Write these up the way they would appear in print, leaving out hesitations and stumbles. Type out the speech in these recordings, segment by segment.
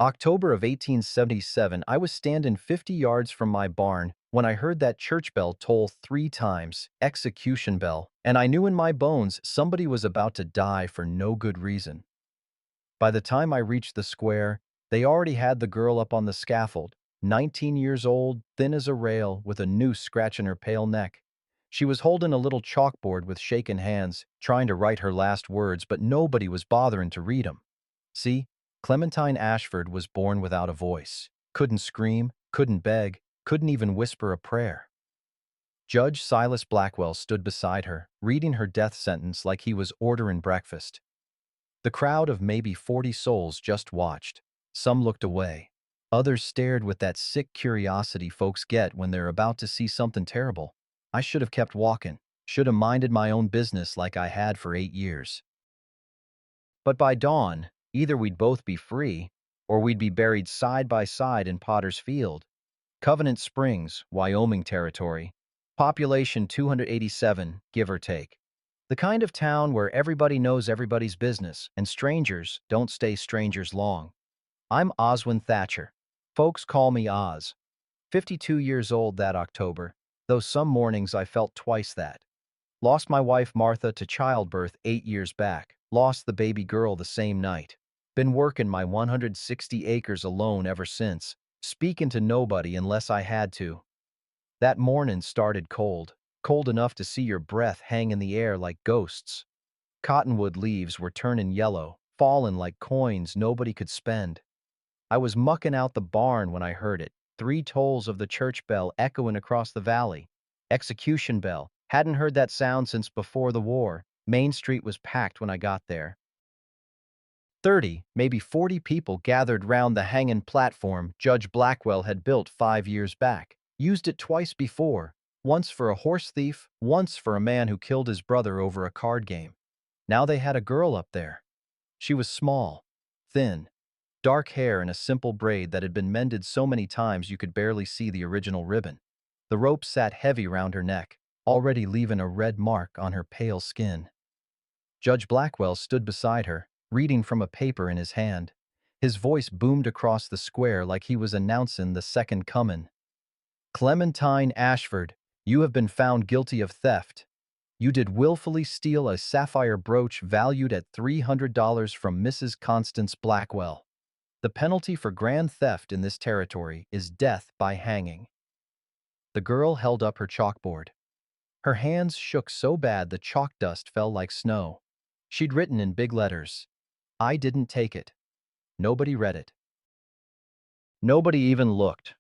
October of 1877, I was standing 50 yards from my barn when I heard that church bell toll 3 times, execution bell, and I knew in my bones somebody was about to die for no good reason. By the time I reached the square, they already had the girl up on the scaffold, 19 years old, thin as a rail, with a noose scratching her pale neck. She was holding a little chalkboard with shaken hands, trying to write her last words, but nobody was bothering to read 'em. See, Clementine Ashford was born without a voice. Couldn't scream, couldn't beg, couldn't even whisper a prayer. Judge Silas Blackwell stood beside her, reading her death sentence like he was ordering breakfast. The crowd of maybe 40 souls just watched. Some looked away. Others stared with that sick curiosity folks get when they're about to see something terrible. I should have kept walking, should have minded my own business like I had for 8 years. But by dawn, either we'd both be free, or we'd be buried side by side in Potter's Field, Covenant Springs, Wyoming territory. Population 287, give or take. The kind of town where everybody knows everybody's business, and strangers don't stay strangers long. I'm Oswin Thatcher. Folks call me Oz. 52 years old that October, though some mornings I felt twice that. Lost my wife Martha to childbirth 8 years back. Lost the baby girl the same night. Been working my 160 acres alone ever since, speaking to nobody unless I had to. That morning started cold, cold enough to see your breath hang in the air like ghosts. Cottonwood leaves were turning yellow, falling like coins nobody could spend. I was mucking out the barn when I heard it, 3 tolls of the church bell echoing across the valley. Execution bell. Hadn't heard that sound since before the war. Main Street was packed when I got there. 30, maybe 40 people gathered round the hanging platform Judge Blackwell had built 5 years back. Used it twice before, once for a horse thief, once for a man who killed his brother over a card game. Now they had a girl up there. She was small, thin, dark hair in a simple braid that had been mended so many times you could barely see the original ribbon. The rope sat heavy round her neck, already leaving a red mark on her pale skin. Judge Blackwell stood beside her, reading from a paper in his hand. His voice boomed across the square like he was announcing the second comin'. Clementine Ashford, you have been found guilty of theft. You did willfully steal a sapphire brooch valued at $300 from Mrs. Constance Blackwell. The penalty for grand theft in this territory is death by hanging. The girl held up her chalkboard. Her hands shook so bad the chalk dust fell like snow. She'd written in big letters, "I didn't take it." Nobody read it. Nobody even looked.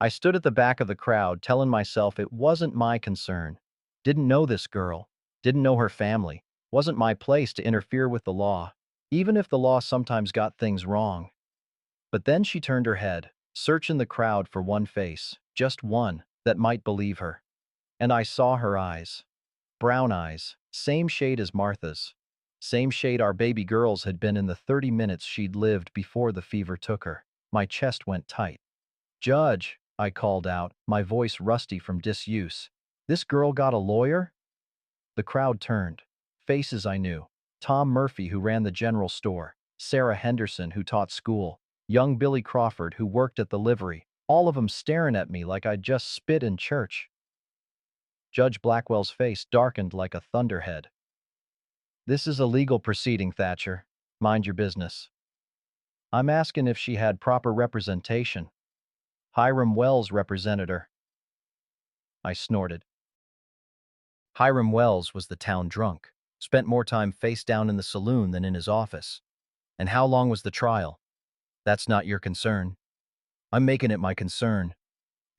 I stood at the back of the crowd telling myself it wasn't my concern. Didn't know this girl. Didn't know her family. Wasn't my place to interfere with the law, even if the law sometimes got things wrong. But then she turned her head, searching the crowd for one face, just one, that might believe her. And I saw her eyes. Brown eyes, same shade as Martha's. Same shade our baby girl's had been in the 30 minutes she'd lived before the fever took her. My chest went tight. "Judge," I called out, my voice rusty from disuse. "This girl got a lawyer?" The crowd turned. Faces I knew. Tom Murphy, who ran the general store. Sarah Henderson, who taught school. Young Billy Crawford, who worked at the livery. All of them staring at me like I'd just spit in church. Judge Blackwell's face darkened like a thunderhead. "This is a legal proceeding, Thatcher. Mind your business." "I'm asking if she had proper representation." "Hiram Wells represented her." I snorted. Hiram Wells was the town drunk. Spent more time face down in the saloon than in his office. And how long was the trial? That's not your concern. I'm making it my concern.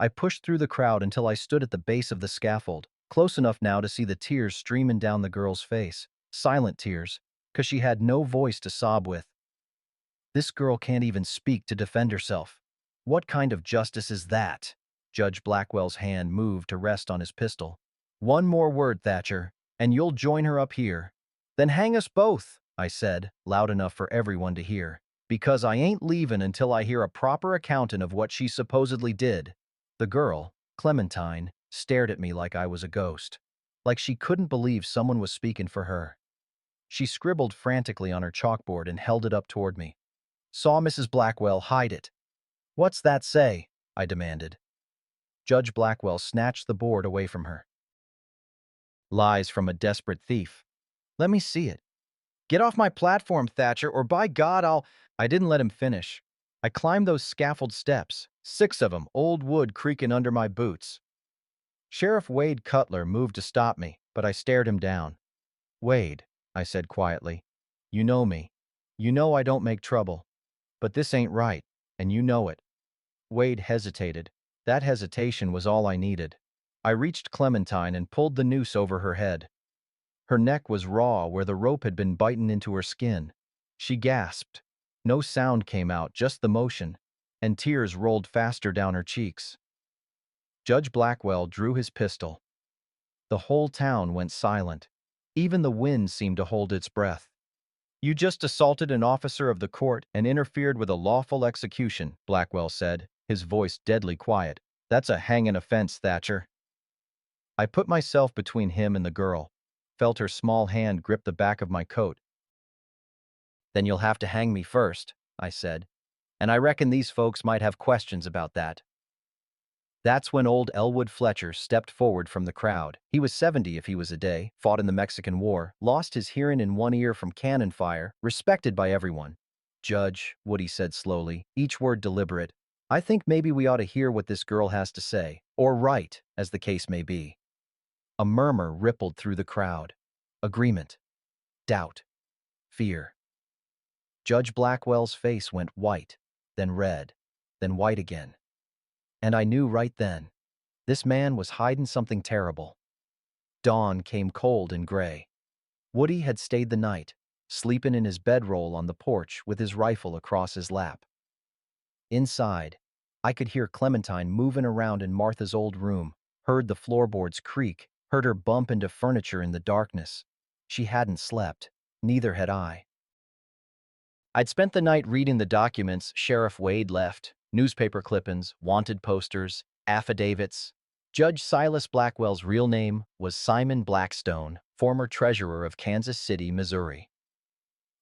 I pushed through the crowd until I stood at the base of the scaffold, close enough now to see the tears streaming down the girl's face. Silent tears, 'cause she had no voice to sob with. This girl can't even speak to defend herself. What kind of justice is that? Judge Blackwell's hand moved to rest on his pistol. "One more word, Thatcher, and you'll join her up here." "Then hang us both," I said, loud enough for everyone to hear, "because I ain't leaving until I hear a proper accounting of what she supposedly did." The girl, Clementine, stared at me like I was a ghost, like she couldn't believe someone was speaking for her. She scribbled frantically on her chalkboard and held it up toward me. Saw Mrs. Blackwell hide it. What's that say? I demanded. Judge Blackwell snatched the board away from her. Lies from a desperate thief. Let me see it. Get off my platform, Thatcher, or by God, I'll— I didn't let him finish. I climbed those scaffold steps, 6 of them, old wood creaking under my boots. Sheriff Wade Cutler moved to stop me, but I stared him down. Wade, I said quietly, you know me. You know I don't make trouble. But this ain't right, and you know it. Wade hesitated. That hesitation was all I needed. I reached Clementine and pulled the noose over her head. Her neck was raw where the rope had been biting into her skin. She gasped. No sound came out, just the motion, and tears rolled faster down her cheeks. Judge Blackwell drew his pistol. The whole town went silent. Even the wind seemed to hold its breath. You just assaulted an officer of the court and interfered with a lawful execution, Blackwell said, his voice deadly quiet. That's a hanging offense, Thatcher. I put myself between him and the girl, felt her small hand grip the back of my coat. Then you'll have to hang me first, I said, and I reckon these folks might have questions about that. That's when old Elwood Fletcher stepped forward from the crowd. He was 70 if he was a day, fought in the Mexican War, lost his hearing in one ear from cannon fire, respected by everyone. Judge, Woody said slowly, each word deliberate, I think maybe we ought to hear what this girl has to say, or write, as the case may be. A murmur rippled through the crowd. Agreement. Doubt. Fear. Judge Blackwell's face went white, then red, then white again. And I knew right then, this man was hiding something terrible. Dawn came cold and gray. Woody had stayed the night, sleeping in his bedroll on the porch with his rifle across his lap. Inside, I could hear Clementine moving around in Martha's old room, heard the floorboards creak, heard her bump into furniture in the darkness. She hadn't slept, neither had I. I'd spent the night reading the documents Sheriff Wade left, newspaper clippings, wanted posters, affidavits. Judge Silas Blackwell's real name was Simon Blackstone, former treasurer of Kansas City, Missouri.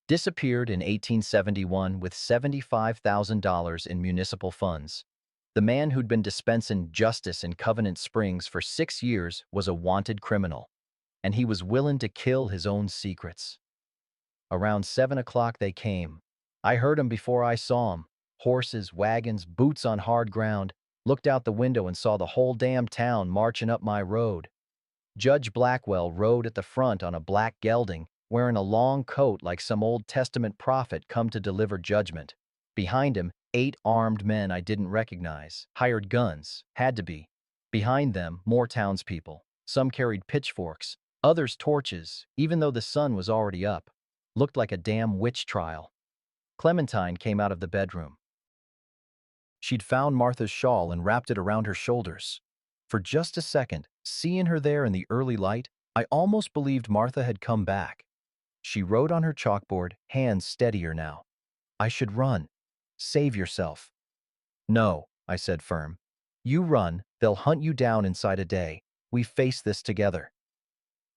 Disappeared in 1871 with $75,000 in municipal funds. The man who'd been dispensing justice in Covenant Springs for 6 years was a wanted criminal, and he was willing to kill his own secrets. Around 7 o'clock they came. I heard 'em before I saw 'em. Horses, wagons, boots on hard ground. Looked out the window and saw the whole damn town marching up my road. Judge Blackwell rode at the front on a black gelding, wearing a long coat like some Old Testament prophet come to deliver judgment. Behind him, 8 armed men I didn't recognize. Hired guns. Had to be. Behind them, more townspeople. Some carried pitchforks, others torches, even though the sun was already up. Looked like a damn witch trial. Clementine came out of the bedroom. She'd found Martha's shawl and wrapped it around her shoulders. For just a second, seeing her there in the early light, I almost believed Martha had come back. She wrote on her chalkboard, hands steadier now. I should run. Save yourself. No, I said firm. You run, they'll hunt you down inside a day. We face this together.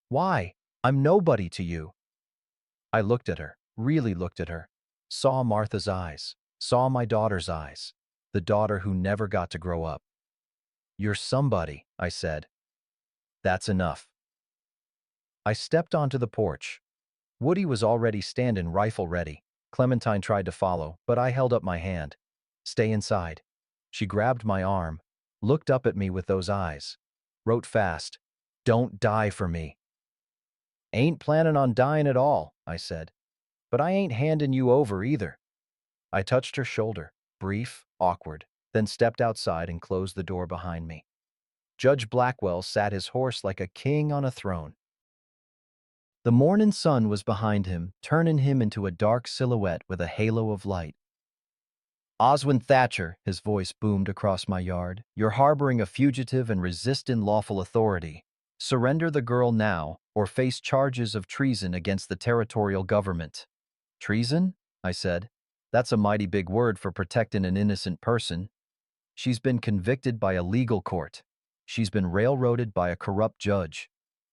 Why? I'm nobody to you. I looked at her, really looked at her. Saw Martha's eyes, saw my daughter's eyes. The daughter who never got to grow up. You're somebody, I said. That's enough. I stepped onto the porch. Woody was already standing rifle ready. Clementine tried to follow, but I held up my hand. Stay inside. She grabbed my arm, looked up at me with those eyes. Wrote fast, don't die for me. Ain't planning on dying at all, I said. But I ain't handing you over either. I touched her shoulder. Brief, awkward, then stepped outside and closed the door behind me. Judge Blackwell sat his horse like a king on a throne. The morning sun was behind him, turning him into a dark silhouette with a halo of light. Oswin Thatcher, his voice boomed across my yard, you're harboring a fugitive and resisting lawful authority. Surrender the girl now, or face charges of treason against the territorial government. Treason? I said. That's a mighty big word for protecting an innocent person. She's been convicted by a legal court. She's been railroaded by a corrupt judge.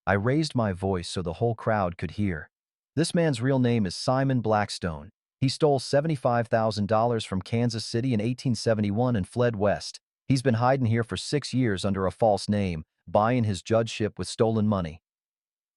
I raised my voice so the whole crowd could hear. This man's real name is Simon Blackstone. He stole $75,000 from Kansas City in 1871 and fled west. He's been hiding here for 6 years under a false name, buying his judgeship with stolen money."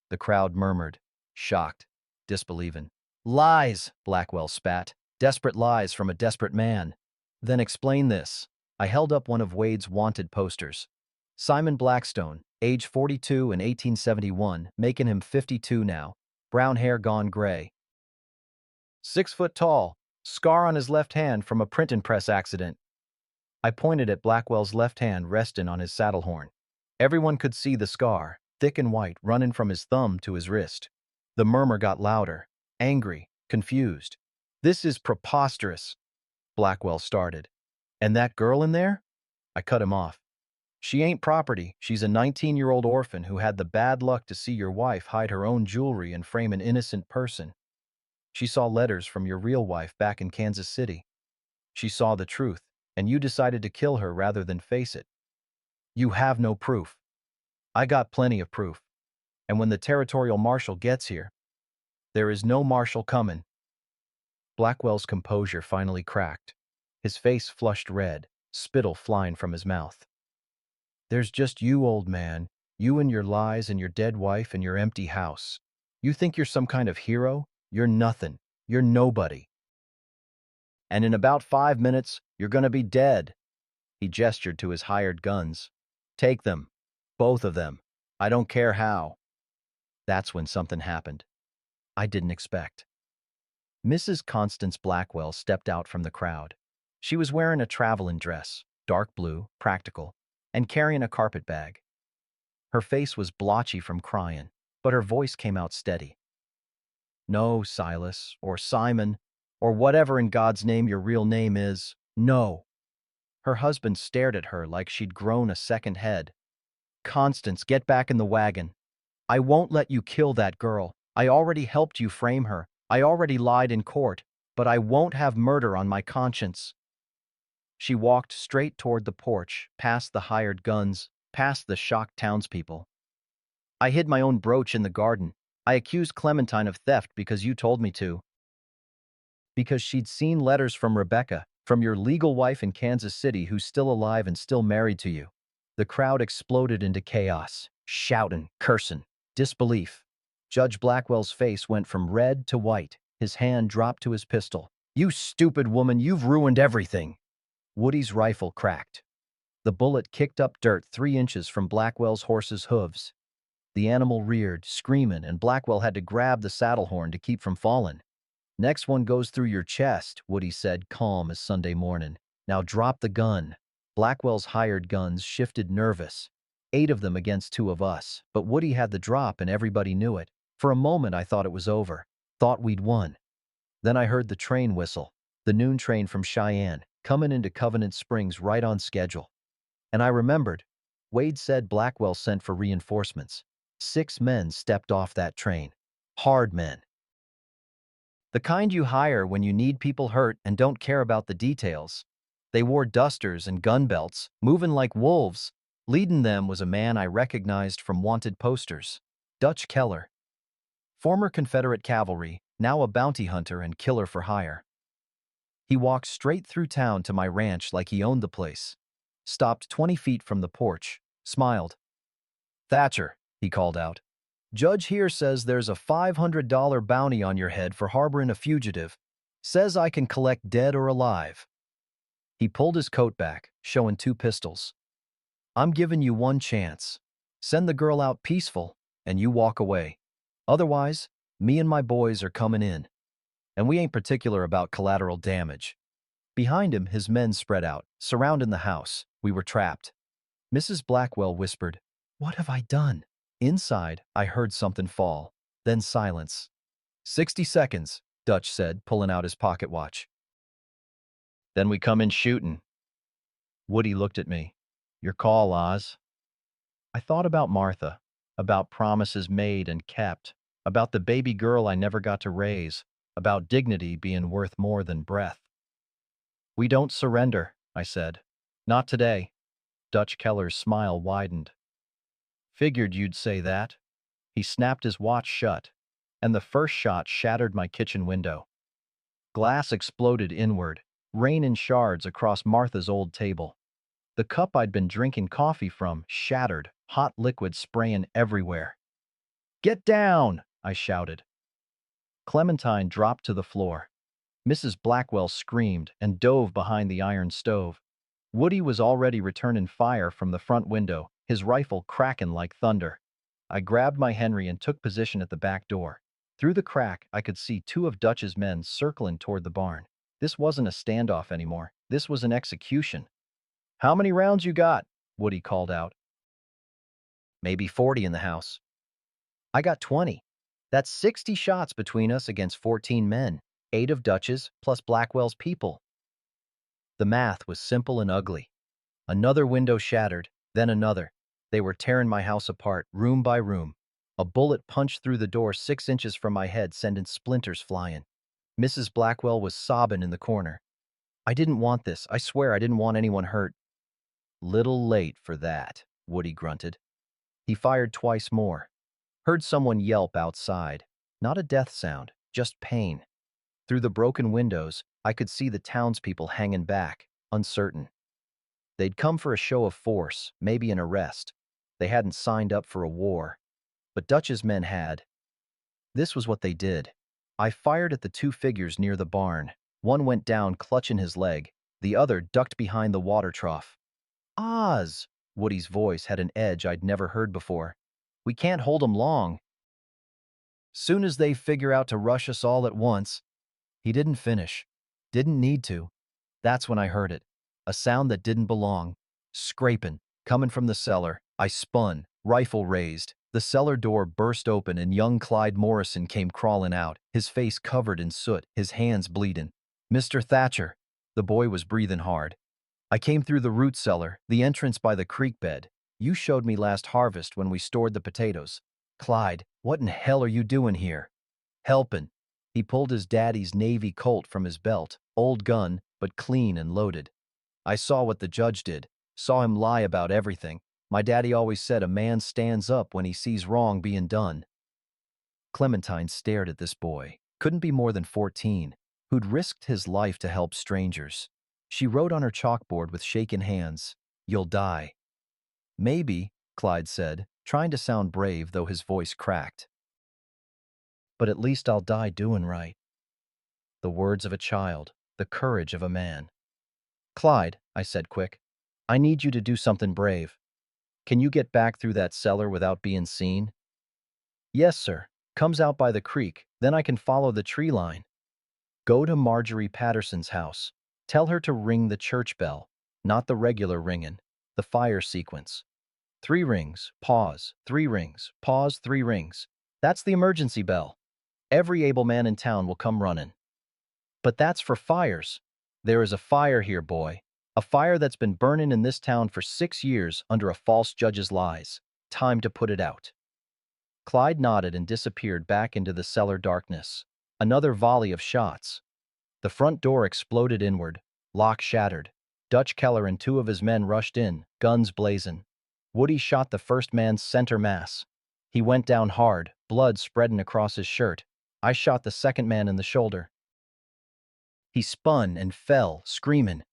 The crowd murmured, shocked, disbelieving. "Lies," Blackwell spat. "Desperate lies from a desperate man." "Then explain this." I held up one of Wade's wanted posters. Simon Blackstone, age 42 in 1871, making him 52 now. Brown hair gone gray. 6 foot tall, scar on his left hand from a printing press accident. I pointed at Blackwell's left hand resting on his saddle horn. Everyone could see the scar, thick and white, running from his thumb to his wrist. The murmur got louder, angry, confused. "This is preposterous," Blackwell started. "And that girl in there?" I cut him off. "She ain't property. She's a 19-year-old orphan who had the bad luck to see your wife hide her own jewelry and frame an innocent person. She saw letters from your real wife back in Kansas City. She saw the truth, and you decided to kill her rather than face it. You have no proof." "I got plenty of proof. And when the territorial marshal gets here—" "There is no marshal coming." Blackwell's composure finally cracked. His face flushed red, spittle flying from his mouth. "There's just you, old man. You and your lies and your dead wife and your empty house. You think you're some kind of hero? You're nothing. You're nobody. And in about 5 minutes, you're gonna be dead." He gestured to his hired guns. "Take them. Both of them. I don't care how." That's when something happened I didn't expect. Mrs. Constance Blackwell stepped out from the crowd. She was wearing a traveling dress, dark blue, practical, and carrying a carpet bag. Her face was blotchy from crying, but her voice came out steady. "No, Silas, or Simon, or whatever in God's name your real name is, no." Her husband stared at her like she'd grown a second head. "Constance, get back in the wagon. I won't let you kill that girl. I already helped you frame her. I already lied in court, but I won't have murder on my conscience." She walked straight toward the porch, past the hired guns, past the shocked townspeople. "I hid my own brooch in the garden. I accused Clementine of theft because you told me to. Because she'd seen letters from Rebecca, from your legal wife in Kansas City who's still alive and still married to you." The crowd exploded into chaos, shouting, cursing, disbelief. Judge Blackwell's face went from red to white. His hand dropped to his pistol. "You stupid woman, you've ruined everything." Woody's rifle cracked. The bullet kicked up dirt 3 inches from Blackwell's horse's hooves. The animal reared, screaming, and Blackwell had to grab the saddle horn to keep from falling. "Next one goes through your chest," Woody said, calm as Sunday morning. "Now drop the gun." Blackwell's hired guns shifted nervous. 8 of them against 2 of us, but Woody had the drop and everybody knew it. For a moment I thought it was over, thought we'd won. Then I heard the train whistle, the noon train from Cheyenne, coming into Covenant Springs right on schedule. And I remembered, Wade said Blackwell sent for reinforcements. 6 men stepped off that train. Hard men. The kind you hire when you need people hurt and don't care about the details. They wore dusters and gun belts, moving like wolves. Leading them was a man I recognized from wanted posters. Dutch Keller. Former Confederate cavalry, now a bounty hunter and killer for hire. He walked straight through town to my ranch like he owned the place. Stopped 20 feet from the porch, smiled. "Thatcher," he called out. "Judge here says there's a $500 bounty on your head for harboring a fugitive. Says I can collect dead or alive." He pulled his coat back, showing 2 pistols. "I'm giving you one chance. Send the girl out peaceful, and you walk away. Otherwise, me and my boys are coming in. And we ain't particular about collateral damage." Behind him, his men spread out, surrounding the house. We were trapped. Mrs. Blackwell whispered, "What have I done?" Inside, I heard something fall, then silence. 60 seconds, Dutch said, pulling out his pocket watch. "Then we come in shooting." Woody looked at me. "Your call, Oz." I thought about Martha, about promises made and kept, about the baby girl I never got to raise, about dignity being worth more than breath. "We don't surrender," I said. "Not today." Dutch Keller's smile widened. "Figured you'd say that." He snapped his watch shut, and the first shot shattered my kitchen window. Glass exploded inward, rain in shards across Martha's old table. The cup I'd been drinking coffee from shattered, hot liquid spraying everywhere. "Get down!" I shouted. Clementine dropped to the floor. Mrs. Blackwell screamed and dove behind the iron stove. Woody was already returning fire from the front window, his rifle cracking like thunder. I grabbed my Henry and took position at the back door. Through the crack, I could see two of Dutch's men circling toward the barn. This wasn't a standoff anymore. This was an execution. "How many rounds you got?" Woody called out. "Maybe 40 in the house." "I got 20. That's 60 shots between us against 14 men, 8 of Dutch's plus Blackwell's people." The math was simple and ugly. Another window shattered, then another. They were tearing my house apart, room by room. A bullet punched through the door 6 inches from my head, sending splinters flying. Mrs. Blackwell was sobbing in the corner. "I didn't want this. I swear I didn't want anyone hurt." "Little late for that," Woody grunted. He fired twice more. Heard someone yelp outside. Not a death sound, just pain. Through the broken windows, I could see the townspeople hanging back, uncertain. They'd come for a show of force, maybe an arrest. They hadn't signed up for a war. But Dutch's men had. This was what they did. I fired at the two figures near the barn. One went down clutching his leg. The other ducked behind the water trough. "Oz!" Woody's voice had an edge I'd never heard before. "We can't hold 'em long. Soon as they figure out to rush us all at once." He didn't finish. Didn't need to. That's when I heard it. A sound that didn't belong. Scraping, coming from the cellar. I spun, rifle raised. The cellar door burst open and young Clyde Morrison came crawling out, his face covered in soot, his hands bleeding. "Mr. Thatcher." The boy was breathing hard. "I came through the root cellar, the entrance by the creek bed. You showed me last harvest when we stored the potatoes." "Clyde, what in hell are you doing here?" "Helping." He pulled his daddy's Navy Colt from his belt, old gun, but clean and loaded. "I saw what the judge did, saw him lie about everything. My daddy always said a man stands up when he sees wrong being done." Clementine stared at this boy, couldn't be more than 14, who'd risked his life to help strangers. She wrote on her chalkboard with shaking hands, "You'll die." "Maybe," Clyde said, trying to sound brave though his voice cracked. "But at least I'll die doing right." The words of a child, the courage of a man. "Clyde," I said quick, "I need you to do something brave. Can you get back through that cellar without being seen?" "Yes, sir. Comes out by the creek, then I can follow the tree line." "Go to Marjorie Patterson's house. Tell her to ring the church bell, not the regular ringing, the fire sequence. 3 rings, pause, 3 rings, pause, 3 rings. That's the emergency bell. Every able man in town will come running." "But that's for fires." "There is a fire here, boy. A fire that's been burning in this town for 6 years under a false judge's lies. Time to put it out." Clyde nodded and disappeared back into the cellar darkness. Another volley of shots. The front door exploded inward. Lock shattered. Dutch Keller and 2 of his men rushed in, guns blazing. Woody shot the first man center mass. He went down hard, blood spreading across his shirt. I shot the second man in the shoulder. He spun and fell, screaming.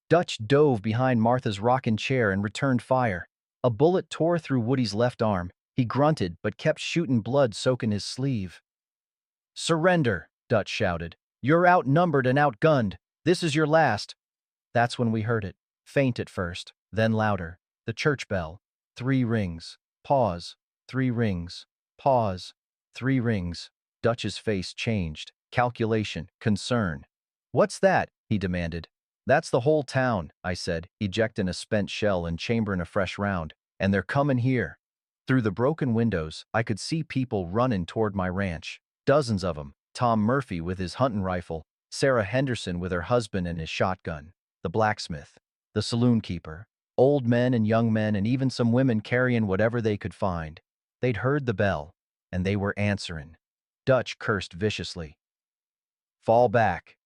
Dutch dove behind Martha's rocking chair and returned fire. A bullet tore through Woody's left arm. He grunted but kept shooting, blood soaking his sleeve. "Surrender," Dutch shouted. "You're outnumbered and outgunned. This is your last." That's when we heard it. Faint at first, then louder. The church bell. 3 rings. Pause. 3 rings. Pause. 3 rings. Dutch's face changed. Calculation. Concern. "What's that?" he demanded. "That's the whole town," I said, ejecting a spent shell and chambering a fresh round. "And they're coming here." Through the broken windows, I could see people running toward my ranch. Dozens of them. Tom Murphy with his hunting rifle, Sarah Henderson with her husband and his shotgun, the blacksmith, the saloon keeper, old men and young men, and even some women carrying whatever they could find. They'd heard the bell, and they were answering. Dutch cursed viciously. "Fall back.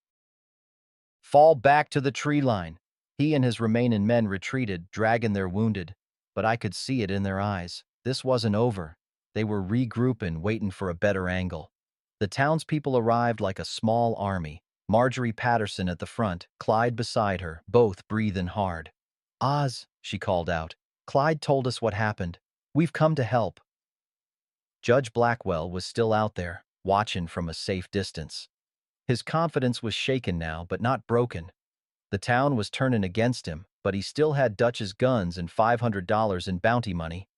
Fall back to the tree line." He and his remaining men retreated, dragging their wounded. But I could see it in their eyes. This wasn't over. They were regrouping, waiting for a better angle. The townspeople arrived like a small army. Marjorie Patterson at the front, Clyde beside her, both breathing hard. "Oz," she called out. "Clyde told us what happened. We've come to help." Judge Blackwell was still out there, watching from a safe distance. His confidence was shaken now, but not broken. The town was turning against him, but he still had Dutch's guns and $500 in bounty money.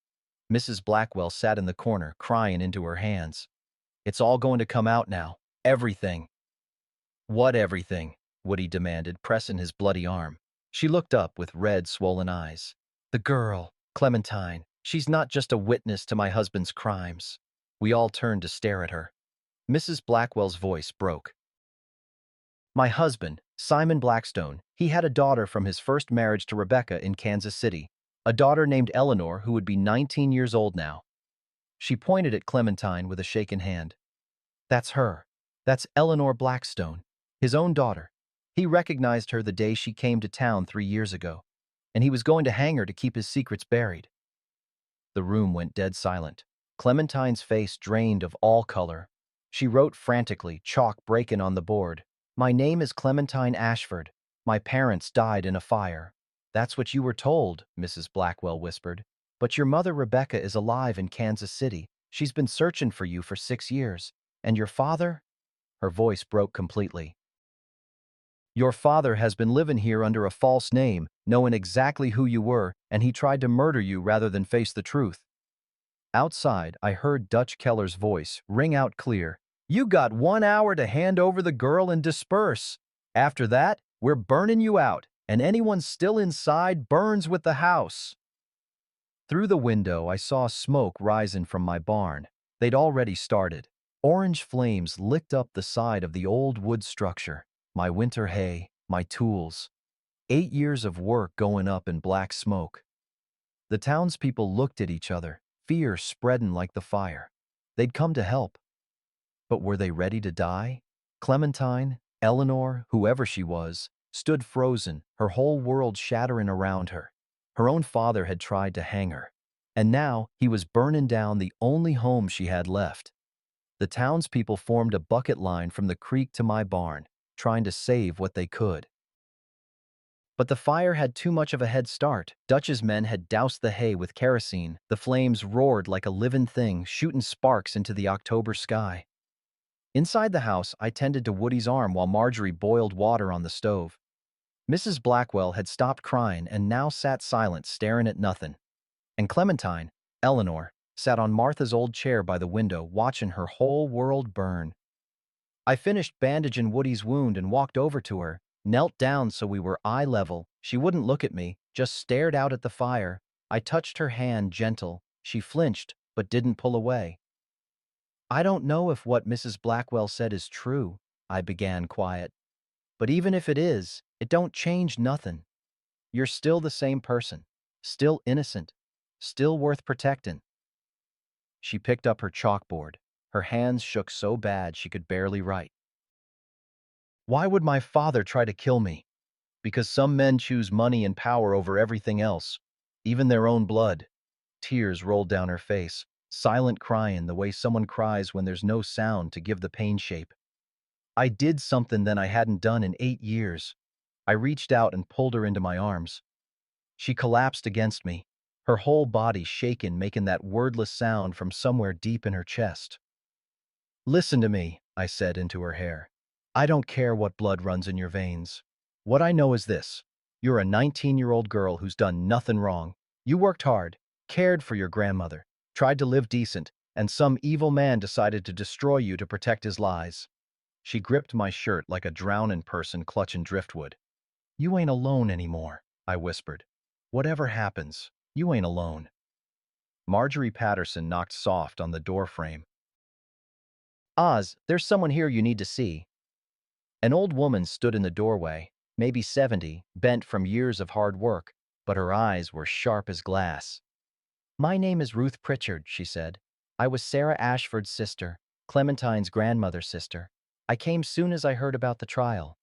Mrs. Blackwell sat in the corner, crying into her hands. "It's all going to come out now. Everything." "What everything?" Woody demanded, pressing his bloody arm. She looked up with red, swollen eyes. "The girl, Clementine. She's not just a witness to my husband's crimes." We all turned to stare at her. Mrs. Blackwell's voice broke. "My husband, Simon Blackstone, he had a daughter from his first marriage to Rebecca in Kansas City, a daughter named Eleanor who would be 19 years old now." She pointed at Clementine with a shaken hand. "That's her. That's Eleanor Blackstone, his own daughter. He recognized her the day she came to town 3 years ago, and he was going to hang her to keep his secrets buried." The room went dead silent. Clementine's face drained of all color. She wrote frantically, chalk breaking on the board. "My name is Clementine Ashford. My parents died in a fire." "That's what you were told," Mrs. Blackwell whispered. "But your mother Rebecca is alive in Kansas City. She's been searching for you for 6 years. And your father?" Her voice broke completely. "Your father has been living here under a false name, knowing exactly who you were, and he tried to murder you rather than face the truth." Outside, I heard Dutch Keller's voice ring out clear. "You got 1 hour to hand over the girl and disperse. After that, we're burning you out, and anyone still inside burns with the house." Through the window, I saw smoke rising from my barn. They'd already started. Orange flames licked up the side of the old wood structure. My winter hay, my tools. 8 years of work going up in black smoke. The townspeople looked at each other, fear spreading like the fire. They'd come to help. But were they ready to die? Clementine, Eleanor, whoever she was, stood frozen, her whole world shattering around her. Her own father had tried to hang her. And now he was burning down the only home she had left. The townspeople formed a bucket line from the creek to my barn, trying to save what they could. But the fire had too much of a head start. Dutch's men had doused the hay with kerosene. The flames roared like a living thing, shooting sparks into the October sky. Inside the house, I tended to Woody's arm while Marjorie boiled water on the stove. Mrs. Blackwell had stopped crying and now sat silent, staring at nothing. And Clementine, Eleanor, sat on Martha's old chair by the window, watching her whole world burn. I finished bandaging Woody's wound and walked over to her, knelt down so we were eye level. She wouldn't look at me, just stared out at the fire. I touched her hand, gentle. She flinched, but didn't pull away. "I don't know if what Mrs. Blackwell said is true," I began quiet. "But even if it is, it don't change nothing. You're still the same person, still innocent, still worth protecting." She picked up her chalkboard. Her hands shook so bad she could barely write. "Why would my father try to kill me? Because some men choose money and power over everything else, even their own blood." Tears rolled down her face, silent crying the way someone cries when there's no sound to give the pain shape. "I did something then I hadn't done in 8 years. I reached out and pulled her into my arms. She collapsed against me, her whole body shaken, making that wordless sound from somewhere deep in her chest. "Listen to me," I said into her hair. "I don't care what blood runs in your veins. What I know is this. You're a 19-year-old girl who's done nothing wrong. You worked hard, cared for your grandmother, tried to live decent, and some evil man decided to destroy you to protect his lies." She gripped my shirt like a drowning person clutching driftwood. "You ain't alone anymore," I whispered. "Whatever happens, you ain't alone." Marjorie Patterson knocked soft on the doorframe. "Oz, there's someone here you need to see." An old woman stood in the doorway, maybe 70, bent from years of hard work, but her eyes were sharp as glass. "My name is Ruth Pritchard," she said. "I was Sarah Ashford's sister, Clementine's grandmother's sister. I came soon as I heard about the trial."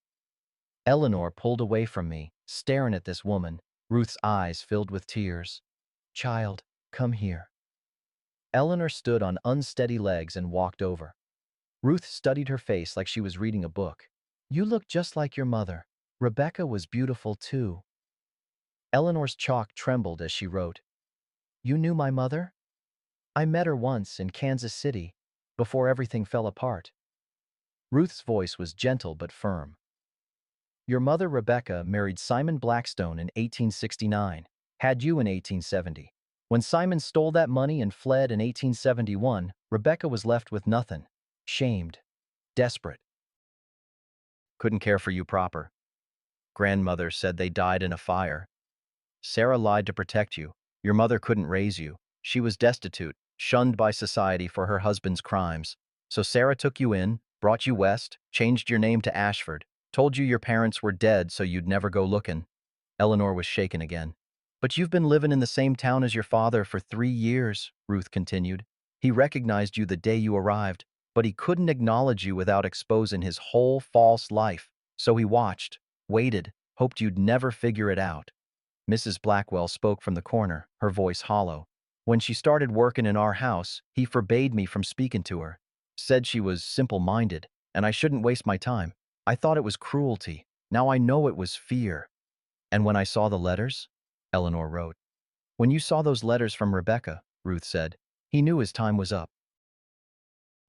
Eleanor pulled away from me, staring at this woman, Ruth's eyes filled with tears. "Child, come here." Eleanor stood on unsteady legs and walked over. Ruth studied her face like she was reading a book. You look just like your mother. Rebecca was beautiful too. Eleanor's chalk trembled as she wrote, You knew my mother? I met her once in Kansas City, before everything fell apart. Ruth's voice was gentle but firm. Your mother, Rebecca, married Simon Blackstone in 1869, had you in 1870. When Simon stole that money and fled in 1871, Rebecca was left with nothing, shamed, desperate. Couldn't care for you proper. Grandmother said they died in a fire. Sarah lied to protect you. Your mother couldn't raise you. She was destitute, shunned by society for her husband's crimes. So Sarah took you in, brought you west, changed your name to Ashford, told you your parents were dead so you'd never go looking. Eleanor was shaken again. But you've been living in the same town as your father for 3 years, Ruth continued. He recognized you the day you arrived, but he couldn't acknowledge you without exposing his whole false life. So he watched, waited, hoped you'd never figure it out. Mrs. Blackwell spoke from the corner, her voice hollow. When she started working in our house, he forbade me from speaking to her. Said she was simple-minded, and I shouldn't waste my time. I thought it was cruelty. Now I know it was fear. And when I saw the letters, Eleanor wrote. When you saw those letters from Rebecca, Ruth said, he knew his time was up.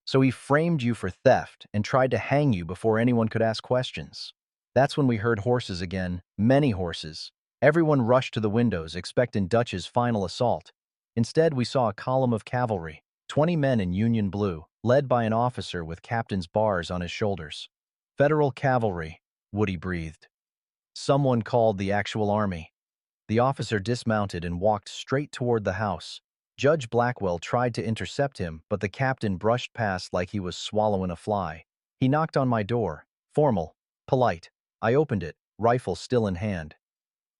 So he framed you for theft and tried to hang you before anyone could ask questions. That's when we heard horses again, many horses. Everyone rushed to the windows, expecting Dutch's final assault. Instead, we saw a column of cavalry, 20 men in Union blue, led by an officer with captain's bars on his shoulders. Federal cavalry, Woody breathed. Someone called the actual army. The officer dismounted and walked straight toward the house. Judge Blackwell tried to intercept him, but the captain brushed past like he was swallowing a fly. He knocked on my door, formal, polite. I opened it, rifle still in hand.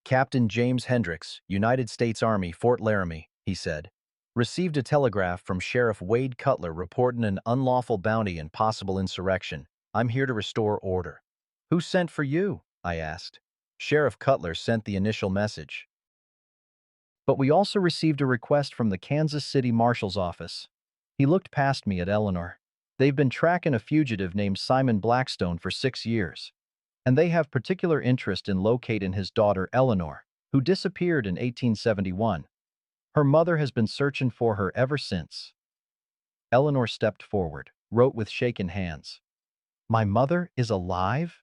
Captain James Hendricks, United States Army, Fort Laramie, he said. Received a telegraph from Sheriff Wade Cutler reporting an unlawful bounty and possible insurrection. I'm here to restore order. Who sent for you? I asked. Sheriff Cutler sent the initial message. But we also received a request from the Kansas City Marshal's office. He looked past me at Eleanor. They've been tracking a fugitive named Simon Blackstone for 6 years, and they have particular interest in locating his daughter Eleanor, who disappeared in 1871. Her mother has been searching for her ever since. Eleanor stepped forward, wrote with shaken hands. My mother is alive?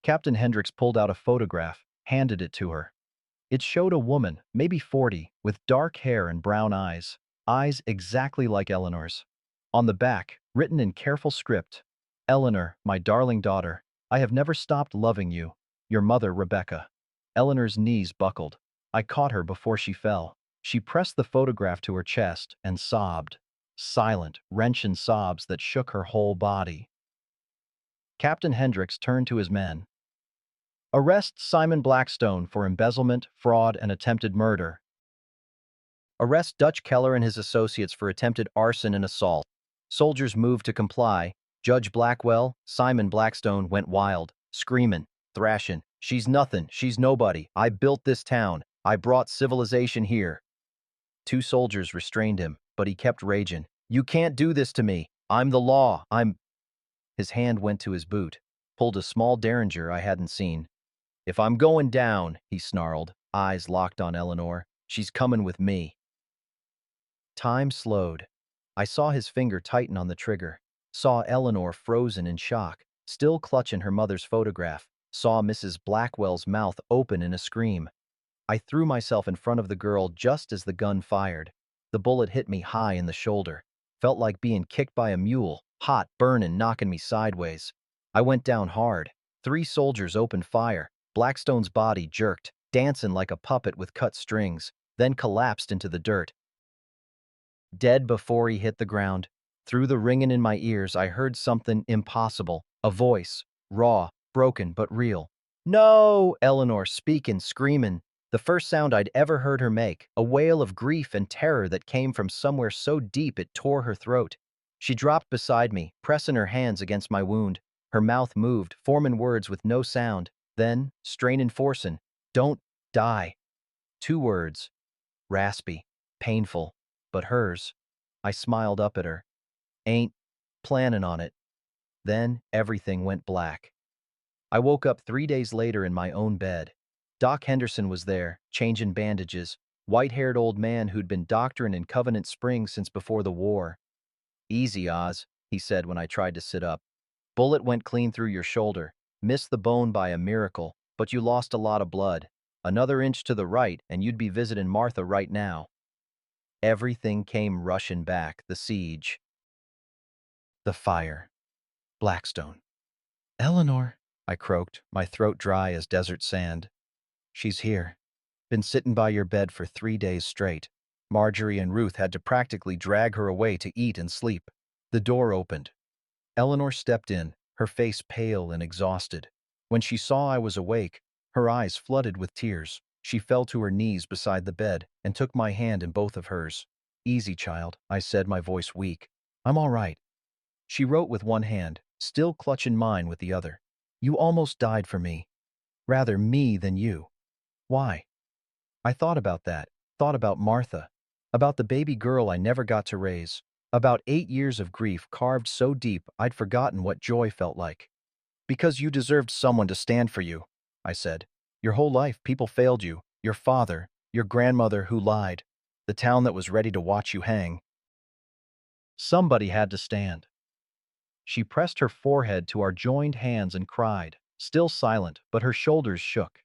Captain Hendricks pulled out a photograph, handed it to her. It showed a woman, maybe 40, with dark hair and brown eyes exactly like Eleanor's. On the back, written in careful script, Eleanor, my darling daughter, I have never stopped loving you. Your mother, Rebecca. Eleanor's knees buckled. I caught her before she fell. She pressed the photograph to her chest and sobbed. Silent, wrenching sobs that shook her whole body. Captain Hendricks turned to his men. Arrest Simon Blackstone for embezzlement, fraud, and attempted murder. Arrest Dutch Keller and his associates for attempted arson and assault. Soldiers moved to comply. Judge Blackwell, Simon Blackstone went wild, screaming, thrashing. She's nothing, she's nobody. I built this town. I brought civilization here. 2 soldiers restrained him, but he kept raging. You can't do this to me. I'm the law. His hand went to his boot, pulled a small derringer I hadn't seen. If I'm going down, he snarled, eyes locked on Eleanor. She's coming with me. Time slowed. I saw his finger tighten on the trigger, saw Eleanor frozen in shock, still clutching her mother's photograph, saw Mrs. Blackwell's mouth open in a scream. I threw myself in front of the girl just as the gun fired. The bullet hit me high in the shoulder. Felt like being kicked by a mule, hot, burning, knocking me sideways. I went down hard. 3 soldiers opened fire. Blackstone's body jerked, dancing like a puppet with cut strings, then collapsed into the dirt. Dead before he hit the ground. Through the ringing in my ears, I heard something impossible. A voice, raw, broken, but real. No! Eleanor speaking, screaming. The first sound I'd ever heard her make, a wail of grief and terror that came from somewhere so deep it tore her throat. She dropped beside me, pressing her hands against my wound. Her mouth moved, forming words with no sound. Then, straining, forcing, don't die. 2 words. Raspy, painful, but hers. I smiled up at her. Ain't planning on it. Then everything went black. I woke up 3 days later in my own bed. Doc Henderson was there, changing bandages, white-haired old man who'd been doctoring in Covenant Springs since before the war. "Easy, Oz," he said when I tried to sit up. "Bullet went clean through your shoulder. Missed the bone by a miracle, but you lost a lot of blood. Another inch to the right, and you'd be visiting Martha right now." Everything came rushing back. The siege. The fire. Blackstone. "Eleanor," I croaked, my throat dry as desert sand. "She's here. Been sitting by your bed for 3 days straight." Marjorie and Ruth had to practically drag her away to eat and sleep. The door opened. Eleanor stepped in, her face pale and exhausted. When she saw I was awake, her eyes flooded with tears. She fell to her knees beside the bed and took my hand in both of hers. "Easy, child," I said, my voice weak. "I'm all right." She wrote with one hand, still clutching mine with the other. "You almost died for me. Rather me than you. Why?" I thought about that, thought about Martha, about the baby girl I never got to raise, about 8 years of grief carved so deep I'd forgotten what joy felt like. "Because you deserved someone to stand for you," I said. "Your whole life people failed you, your father, your grandmother who lied, the town that was ready to watch you hang. Somebody had to stand." She pressed her forehead to our joined hands and cried, still silent, but her shoulders shook.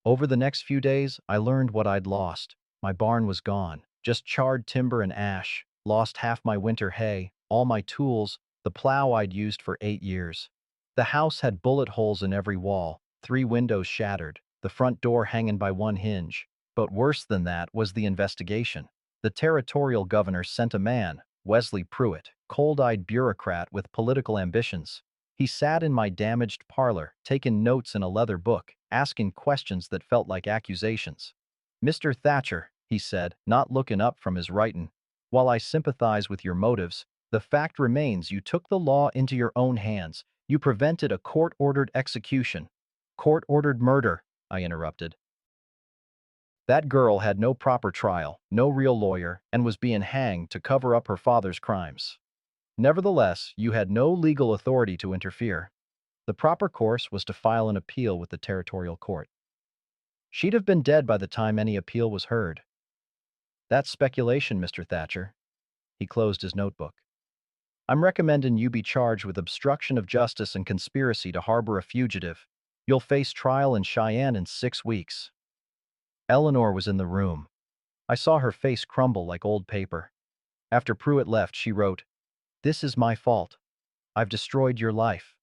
Over the next few days, I learned what I'd lost. My barn was gone, just charred timber and ash, lost half my winter hay, all my tools, the plow I'd used for 8 years. The house had bullet holes in every wall, 3 windows shattered, the front door hanging by one hinge. But worse than that was the investigation. The territorial governor sent a man, Wesley Pruitt, cold-eyed bureaucrat with political ambitions. He sat in my damaged parlor, taking notes in a leather book, asking questions that felt like accusations. "Mr. Thatcher," he said, not looking up from his writing, "while I sympathize with your motives, the fact remains you took the law into your own hands. You prevented a court-ordered execution." "Court-ordered murder," I interrupted. "That girl had no proper trial, no real lawyer, and was being hanged to cover up her father's crimes. Nevertheless, you had no legal authority to interfere. The proper course was to file an appeal with the territorial court. She'd have been dead by the time any appeal was heard." "That's speculation, Mr. Thatcher." He closed his notebook. "I'm recommending you be charged with obstruction of justice and conspiracy to harbor a fugitive. You'll face trial in Cheyenne in 6 weeks." Eleanor was in the room. I saw her face crumble like old paper. After Pruitt left, she wrote, "This is my fault. I've destroyed your life."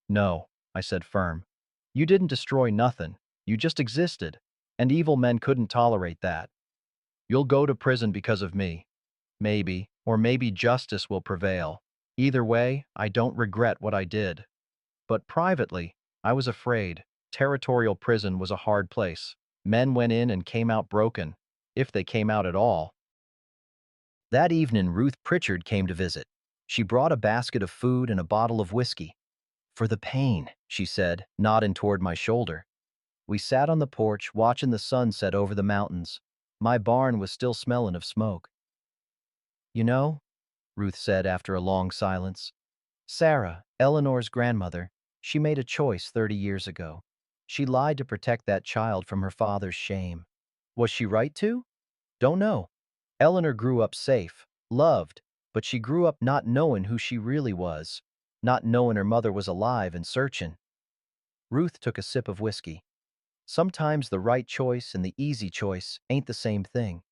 "No," I said firm. "You didn't destroy nothing. You just existed, and evil men couldn't tolerate that. You'll go to prison because of me. Maybe, or maybe justice will prevail. Either way, I don't regret what I did." But privately, I was afraid. Territorial prison was a hard place. Men went in and came out broken, if they came out at all. That evening, Ruth Pritchard came to visit. She brought a basket of food and a bottle of whiskey. "For the pain," she said, nodding toward my shoulder. We sat on the porch, watching the sun set over the mountains. My barn was still smelling of smoke. "You know," Ruth said after a long silence, "Sarah, Eleanor's grandmother, she made a choice 30 years ago. She lied to protect that child from her father's shame. Was she right to? Don't know. Eleanor grew up safe, loved, but she grew up not knowing who she really was, not knowing her mother was alive and searching." Ruth took a sip of whiskey. "Sometimes the right choice and the easy choice ain't the same thing."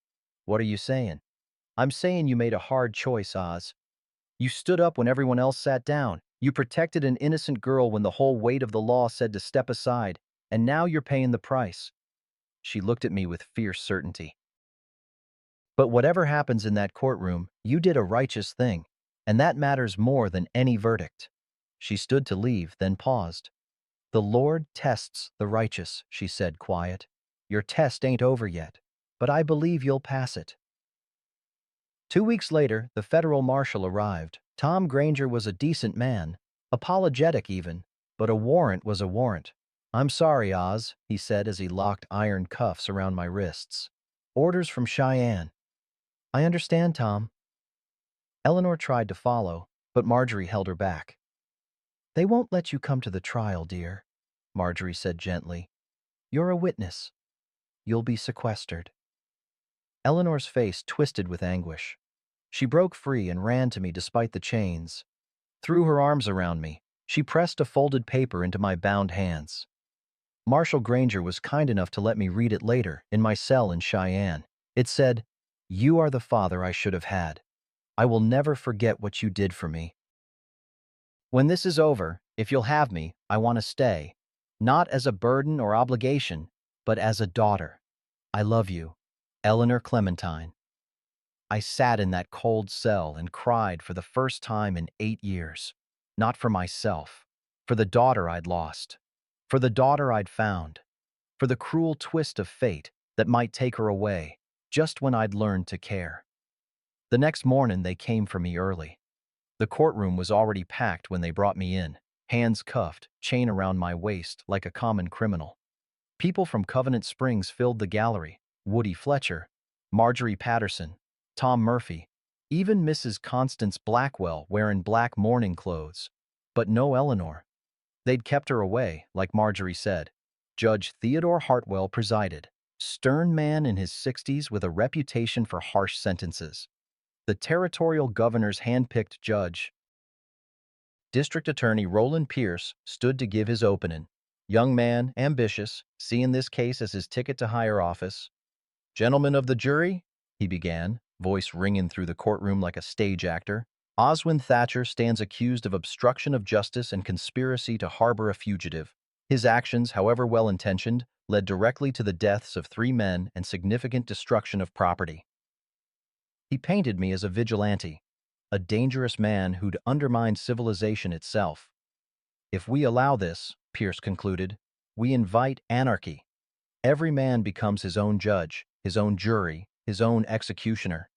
"What are you saying?" "I'm saying you made a hard choice, Oz. You stood up when everyone else sat down. You protected an innocent girl when the whole weight of the law said to step aside, and now you're paying the price." She looked at me with fierce certainty. "But whatever happens in that courtroom, you did a righteous thing, and that matters more than any verdict." She stood to leave, then paused. "The Lord tests the righteous," she said, quiet. "Your test ain't over yet, but I believe you'll pass it." 2 weeks later, the federal marshal arrived. Tom Granger was a decent man, apologetic even, but a warrant was a warrant. "I'm sorry, Oz," he said as he locked iron cuffs around my wrists. "Orders from Cheyenne." "I understand, Tom." Eleanor tried to follow, but Marjorie held her back. "They won't let you come to the trial, dear. Marjorie said gently. "You're a witness. You'll be sequestered." Eleanor's face twisted with anguish. She broke free and ran to me despite the chains. Threw her arms around me. She pressed a folded paper into my bound hands. Marshal Granger was kind enough to let me read it later in my cell in Cheyenne. It said, "You are the father I should have had. I will never forget what you did for me. When this is over, if you'll have me, I want to stay. Not as a burden or obligation, but as a daughter. I love you. Eleanor Clementine." I sat in that cold cell and cried for the first time in 8 years. Not for myself, for the daughter I'd lost, for the daughter I'd found, for the cruel twist of fate that might take her away just when I'd learned to care. The next morning they came for me early. The courtroom was already packed when they brought me in, hands cuffed, chain around my waist like a common criminal. People from Covenant Springs filled the gallery: Woody Fletcher, Marjorie Patterson, Tom Murphy, even Mrs. Constance Blackwell wearing black mourning clothes. But no Eleanor. They'd kept her away, like Marjorie said. Judge Theodore Hartwell presided, stern man in his 60s with a reputation for harsh sentences. The territorial governor's hand-picked judge, District Attorney Roland Pierce, stood to give his opening. Young man, ambitious, seeing this case as his ticket to higher office. "Gentlemen of the jury," he began, voice ringing through the courtroom like a stage actor, "Oswin Thatcher stands accused of obstruction of justice and conspiracy to harbor a fugitive. His actions, however well-intentioned, led directly to the deaths of 3 men and significant destruction of property. He painted me as a vigilante, a dangerous man who'd undermined civilization itself. If we allow this," Pierce concluded, "we invite anarchy. Every man becomes his own judge, his own jury, his own executioner."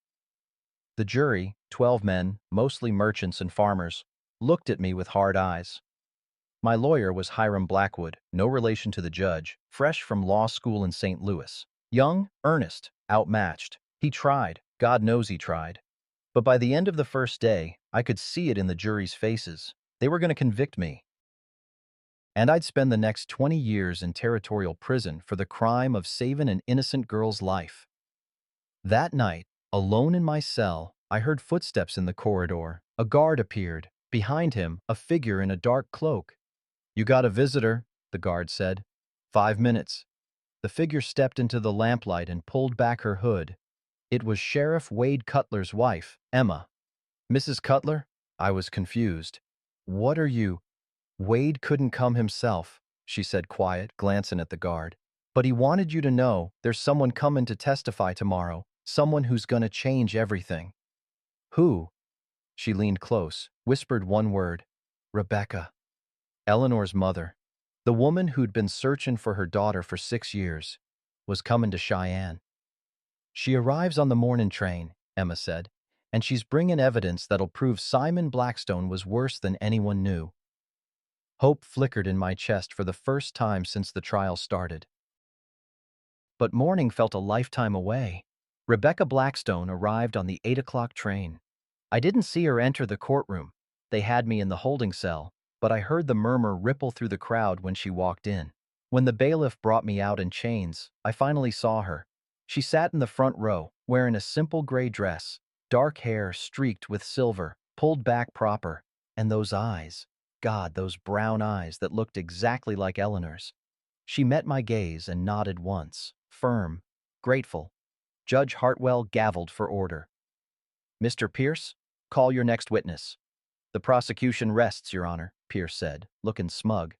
The jury, 12 men, mostly merchants and farmers, looked at me with hard eyes. My lawyer was Hiram Blackwood, no relation to the judge, fresh from law school in St. Louis. Young, earnest, outmatched. He tried. God knows he tried. But by the end of the first day, I could see it in the jury's faces. They were going to convict me. And I'd spend the next 20 years in territorial prison for the crime of saving an innocent girl's life. That night, alone in my cell, I heard footsteps in the corridor. A guard appeared. Behind him, a figure in a dark cloak. "You got a visitor," the guard said. "5 minutes." The figure stepped into the lamplight and pulled back her hood. It was Sheriff Wade Cutler's wife, Emma. "Mrs. Cutler?" I was confused. "What are you—" "Wade couldn't come himself," she said quiet, glancing at the guard. "But he wanted you to know there's someone coming to testify tomorrow, someone who's gonna change everything." "Who?" She leaned close, whispered one word: "Rebecca." Eleanor's mother, the woman who'd been searching for her daughter for 6 years, was coming to Cheyenne. "She arrives on the morning train," Emma said, "and she's bringing evidence that'll prove Simon Blackstone was worse than anyone knew." Hope flickered in my chest for the first time since the trial started. But morning felt a lifetime away. Rebecca Blackstone arrived on the 8 o'clock train. I didn't see her enter the courtroom. They had me in the holding cell, but I heard the murmur ripple through the crowd when she walked in. When the bailiff brought me out in chains, I finally saw her. She sat in the front row, wearing a simple gray dress, dark hair streaked with silver, pulled back proper, and those eyes. God, those brown eyes that looked exactly like Eleanor's. She met my gaze and nodded once, firm, grateful. Judge Hartwell gavelled for order. "Mr. Pierce, call your next witness." "The prosecution rests, Your Honor," Pierce said, looking smug.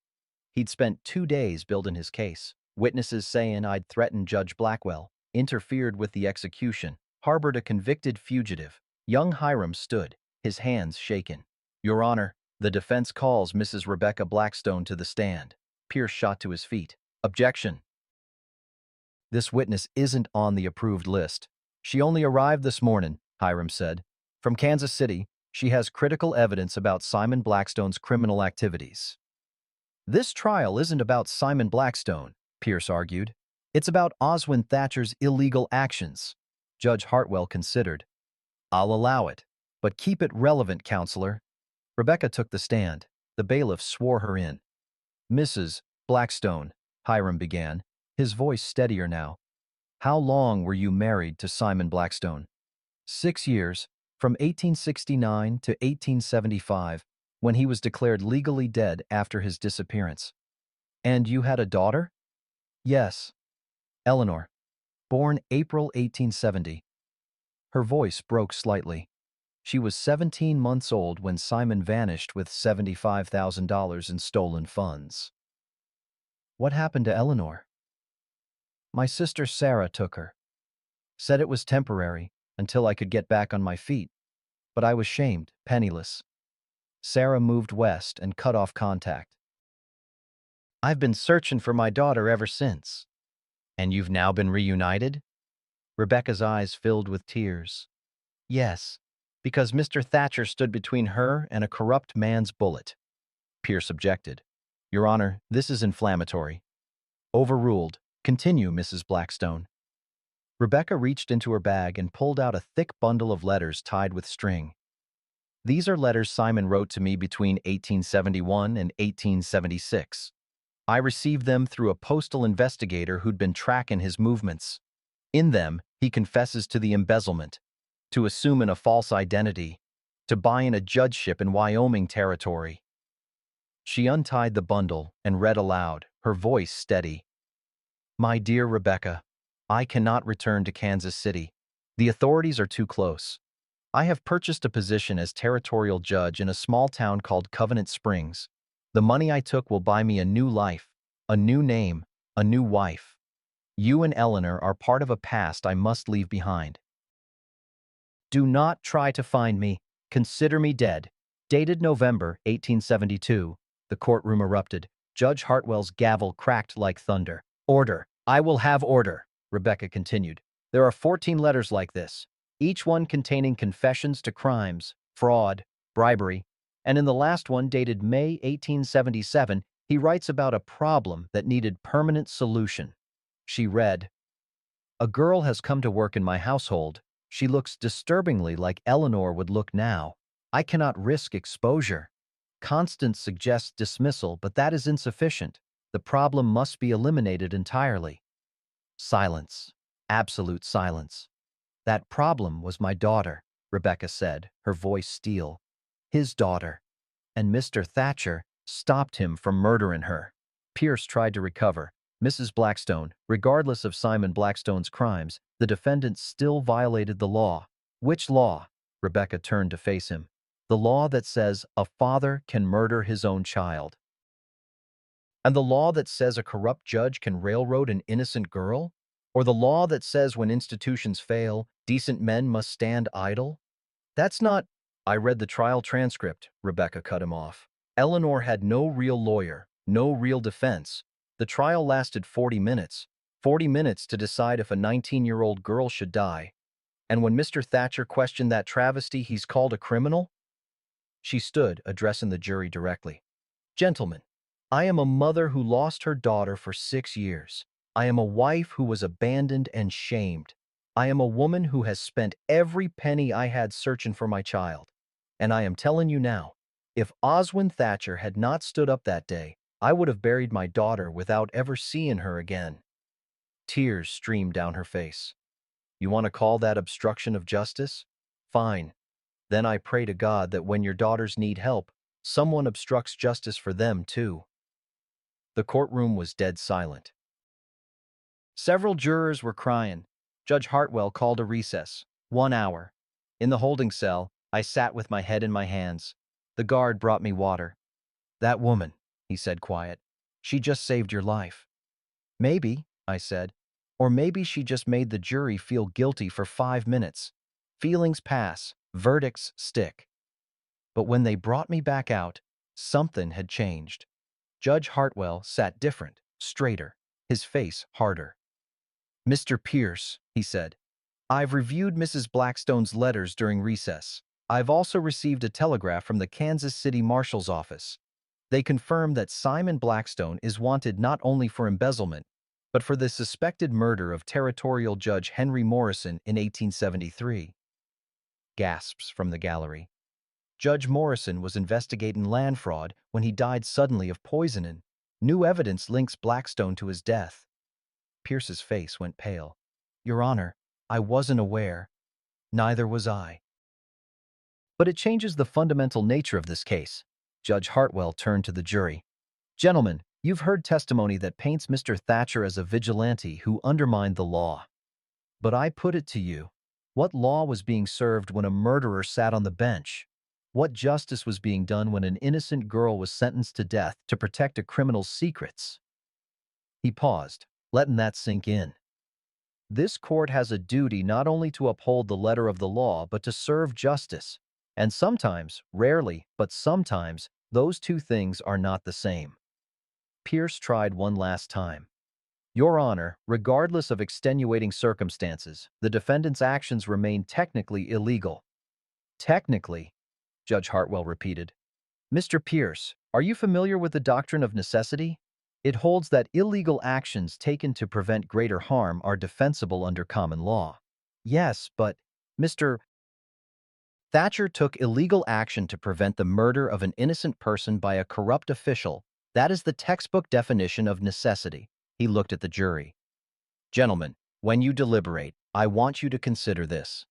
He'd spent 2 days building his case. Witnesses saying I'd threatened Judge Blackwell, interfered with the execution, harbored a convicted fugitive. Young Hiram stood, his hands shaking. "Your Honor, the defense calls Mrs. Rebecca Blackstone to the stand." Pierce shot to his feet. "Objection. This witness isn't on the approved list. She only arrived this morning," Hiram said. "From Kansas City, she has critical evidence about Simon Blackstone's criminal activities." "This trial isn't about Simon Blackstone," Pierce argued. "It's about Oswin Thatcher's illegal actions." Judge Hartwell considered. "I'll allow it, but keep it relevant, counselor." Rebecca took the stand. The bailiff swore her in. "Mrs. Blackstone, Hiram began, his voice steadier now. How long were you married to Simon Blackstone? 6 years, from 1869 to 1875, when he was declared legally dead after his disappearance. And you had a daughter? Yes, Eleanor, born April 1870. Her voice broke slightly. She was 17 months old when Simon vanished with $75,000 in stolen funds. What happened to Eleanor? My sister Sarah took her. Said it was temporary, until I could get back on my feet. But I was shamed, penniless. Sarah moved west and cut off contact. I've been searching for my daughter ever since. And you've now been reunited? Rebecca's eyes filled with tears. Yes, because Mr. Thatcher stood between her and a corrupt man's bullet. Pierce objected. Your Honor, this is inflammatory. Overruled. Continue, Mrs. Blackstone. Rebecca reached into her bag and pulled out a thick bundle of letters tied with string. These are letters Simon wrote to me between 1871 and 1876. I received them through a postal investigator who'd been tracking his movements. In them, he confesses to the embezzlement, to assuming a false identity, to buying a judgeship in Wyoming territory. She untied the bundle and read aloud, her voice steady. My dear Rebecca, I cannot return to Kansas City. The authorities are too close. I have purchased a position as territorial judge in a small town called Covenant Springs. The money I took will buy me a new life, a new name, a new wife. You and Eleanor are part of a past I must leave behind. Do not try to find me. Consider me dead. Dated November 1872. The courtroom erupted. Judge Hartwell's gavel cracked like thunder. Order. I will have order, Rebecca continued. There are 14 letters like this, each one containing confessions to crimes, fraud, bribery, and in the last one, dated May 1877, he writes about a problem that needed permanent solution. She read, A girl has come to work in my household. She looks disturbingly like Eleanor would look now. I cannot risk exposure. Constance suggests dismissal, but that is insufficient. The problem must be eliminated entirely. Silence. Absolute silence. That problem was my daughter, Rebecca said, her voice steel. His daughter. And Mr. Thatcher stopped him from murdering her. Pierce tried to recover. Mrs. Blackstone, regardless of Simon Blackstone's crimes, the defendant still violated the law. Which law? Rebecca turned to face him. The law that says a father can murder his own child. And the law that says a corrupt judge can railroad an innocent girl? Or the law that says when institutions fail, decent men must stand idle? That's not— I read the trial transcript, Rebecca cut him off. Eleanor had no real lawyer, no real defense. The trial lasted 40 minutes. 40 minutes to decide if a 19-year-old girl should die. And when Mr. Thatcher questioned that travesty he's called a criminal? She stood, addressing the jury directly. Gentlemen, I am a mother who lost her daughter for 6 years. I am a wife who was abandoned and shamed. I am a woman who has spent every penny I had searching for my child. And I am telling you now, if Oswin Thatcher had not stood up that day, I would have buried my daughter without ever seeing her again. Tears streamed down her face. You want to call that obstruction of justice? Fine. Then I pray to God that when your daughters need help, someone obstructs justice for them too. The courtroom was dead silent. Several jurors were crying. Judge Hartwell called a recess. 1 hour. In the holding cell, I sat with my head in my hands. The guard brought me water. That woman, he said quiet. She just saved your life. Maybe, I said. Or maybe she just made the jury feel guilty for 5 minutes. Feelings pass, verdicts stick. But when they brought me back out, something had changed. Judge Hartwell sat different, straighter, his face harder. Mr. Pierce, he said, I've reviewed Mrs. Blackstone's letters during recess. I've also received a telegraph from the Kansas City Marshal's office. They confirm that Simon Blackstone is wanted not only for embezzlement, but for the suspected murder of Territorial Judge Henry Morrison in 1873. Gasps from the gallery. Judge Morrison was investigating land fraud when he died suddenly of poisoning. New evidence links Blackstone to his death. Pierce's face went pale. Your Honor, I wasn't aware. Neither was I. But it changes the fundamental nature of this case. Judge Hartwell turned to the jury. Gentlemen, you've heard testimony that paints Mr. Thatcher as a vigilante who undermined the law. But I put it to you, what law was being served when a murderer sat on the bench? What justice was being done when an innocent girl was sentenced to death to protect a criminal's secrets? He paused, letting that sink in. This court has a duty not only to uphold the letter of the law, but to serve justice. And sometimes, rarely, but sometimes, those two things are not the same. Pierce tried one last time. Your Honor, regardless of extenuating circumstances, the defendant's actions remain technically illegal. Technically, Judge Hartwell repeated. Mr. Pierce, are you familiar with the doctrine of necessity? It holds that illegal actions taken to prevent greater harm are defensible under common law. Yes, but Mr. Thatcher took illegal action to prevent the murder of an innocent person by a corrupt official. That is the textbook definition of necessity. He looked at the jury. Gentlemen, when you deliberate, I want you to consider this.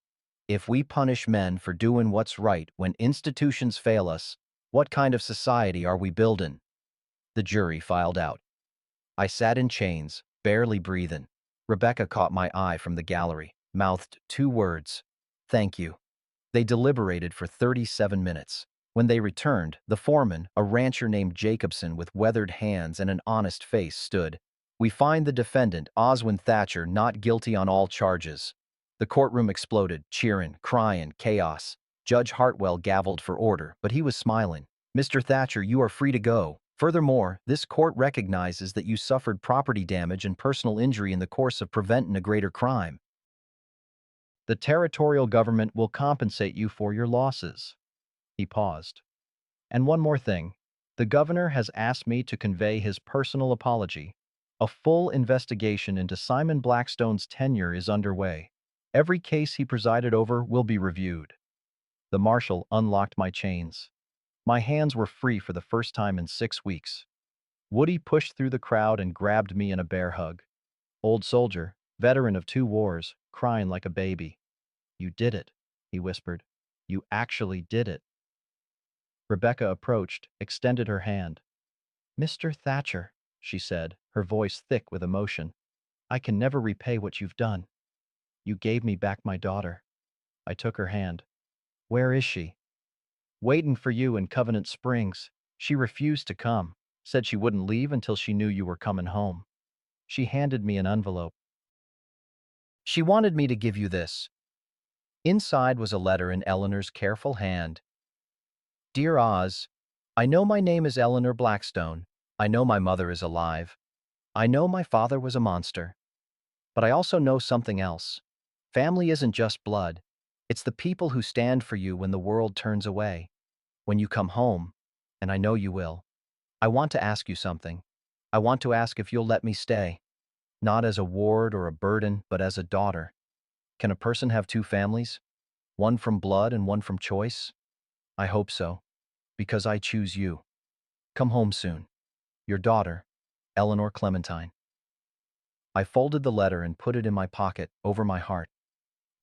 If we punish men for doing what's right when institutions fail us, what kind of society are we building? The jury filed out. I sat in chains, barely breathing. Rebecca caught my eye from the gallery, mouthed two words. Thank you. They deliberated for 37 minutes. When they returned, the foreman, a rancher named Jacobson with weathered hands and an honest face, stood. We find the defendant, Oswin Thatcher, not guilty on all charges. The courtroom exploded, cheering, crying, chaos. Judge Hartwell gavelled for order, but he was smiling. Mr. Thatcher, you are free to go. Furthermore, this court recognizes that you suffered property damage and personal injury in the course of preventing a greater crime. The territorial government will compensate you for your losses. He paused. And one more thing. The governor has asked me to convey his personal apology. A full investigation into Simon Blackstone's tenure is underway. Every case he presided over will be reviewed. The marshal unlocked my chains. My hands were free for the first time in 6 weeks. Woody pushed through the crowd and grabbed me in a bear hug. Old soldier, veteran of 2 wars, crying like a baby. You did it, he whispered. You actually did it. Rebecca approached, extended her hand. Mr. Thatcher, she said, her voice thick with emotion. I can never repay what you've done. You gave me back my daughter. I took her hand. Where is she? Waiting for you in Covenant Springs. She refused to come, said she wouldn't leave until she knew you were coming home. She handed me an envelope. She wanted me to give you this. Inside was a letter in Eleanor's careful hand. Dear Oz, I know my name is Eleanor Blackstone. I know my mother is alive. I know my father was a monster. But I also know something else. Family isn't just blood. It's the people who stand for you when the world turns away. When you come home, and I know you will, I want to ask you something. I want to ask if you'll let me stay. Not as a ward or a burden, but as a daughter. Can a person have 2 families? One from blood and one from choice? I hope so, because I choose you. Come home soon. Your daughter, Eleanor Clementine. I folded the letter and put it in my pocket, over my heart.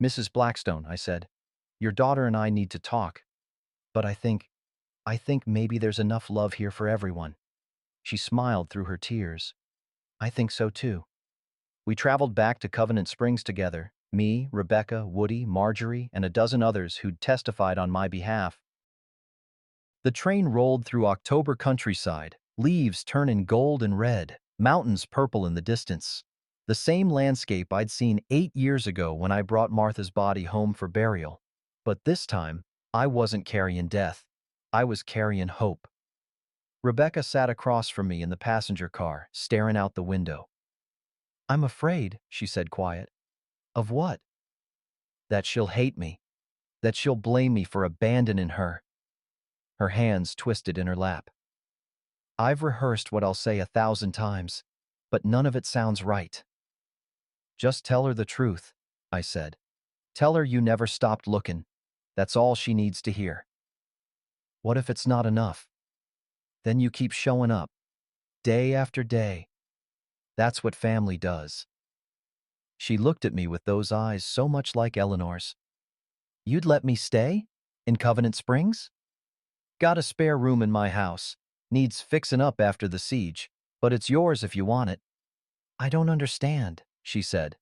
Mrs. Blackstone, I said, your daughter and I need to talk. But I think maybe there's enough love here for everyone. She smiled through her tears. I think so too. We traveled back to Covenant Springs together, me, Rebecca, Woody, Marjorie, and a dozen others who'd testified on my behalf. The train rolled through October countryside, leaves turning gold and red, mountains purple in the distance. The same landscape I'd seen 8 years ago when I brought Martha's body home for burial. But this time, I wasn't carrying death. I was carrying hope. Rebecca sat across from me in the passenger car, staring out the window. I'm afraid, she said quiet. Of what? That she'll hate me. That she'll blame me for abandoning her. Her hands twisted in her lap. I've rehearsed what I'll say 1,000 times, but none of it sounds right. Just tell her the truth, I said. Tell her you never stopped looking. That's all she needs to hear. What if it's not enough? Then you keep showing up. day after day. That's what family does. She looked at me with those eyes so much like Eleanor's. You'd let me stay? In Covenant Springs? Got a spare room in my house. Needs fixin' up after the siege, but it's yours if you want it. I don't understand, she said.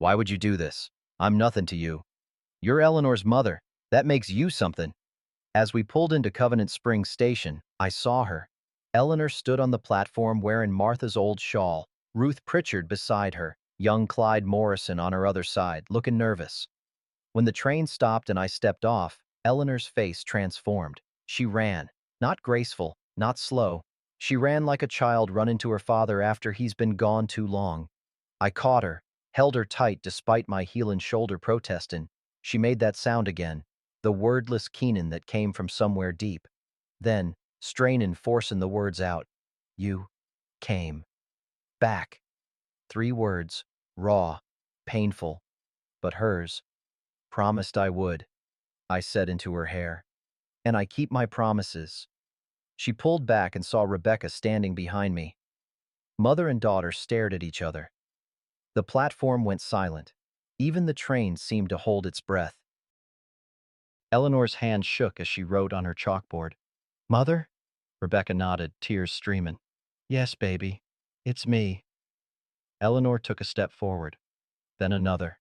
Why would you do this? I'm nothing to you. You're Eleanor's mother. That makes you something. As we pulled into Covenant Springs Station, I saw her. Eleanor stood on the platform wearing Martha's old shawl, Ruth Pritchard beside her, young Clyde Morrison on her other side, looking nervous. When the train stopped and I stepped off, Eleanor's face transformed. She ran. Not graceful, not slow. She ran like a child running to her father after he's been gone too long. I caught her, held her tight despite my heel and shoulder protesting. She made that sound again, the wordless keening that came from somewhere deep. Then, strainin' forcing the words out. You came back. 3 words, raw, painful, but hers. Promised I would, I said into her hair. And I keep my promises. She pulled back and saw Rebecca standing behind me. Mother and daughter stared at each other. The platform went silent. Even the train seemed to hold its breath. Eleanor's hand shook as she wrote on her chalkboard. Mother? Rebecca nodded, tears streaming. Yes, baby. It's me. Eleanor took a step forward, then another.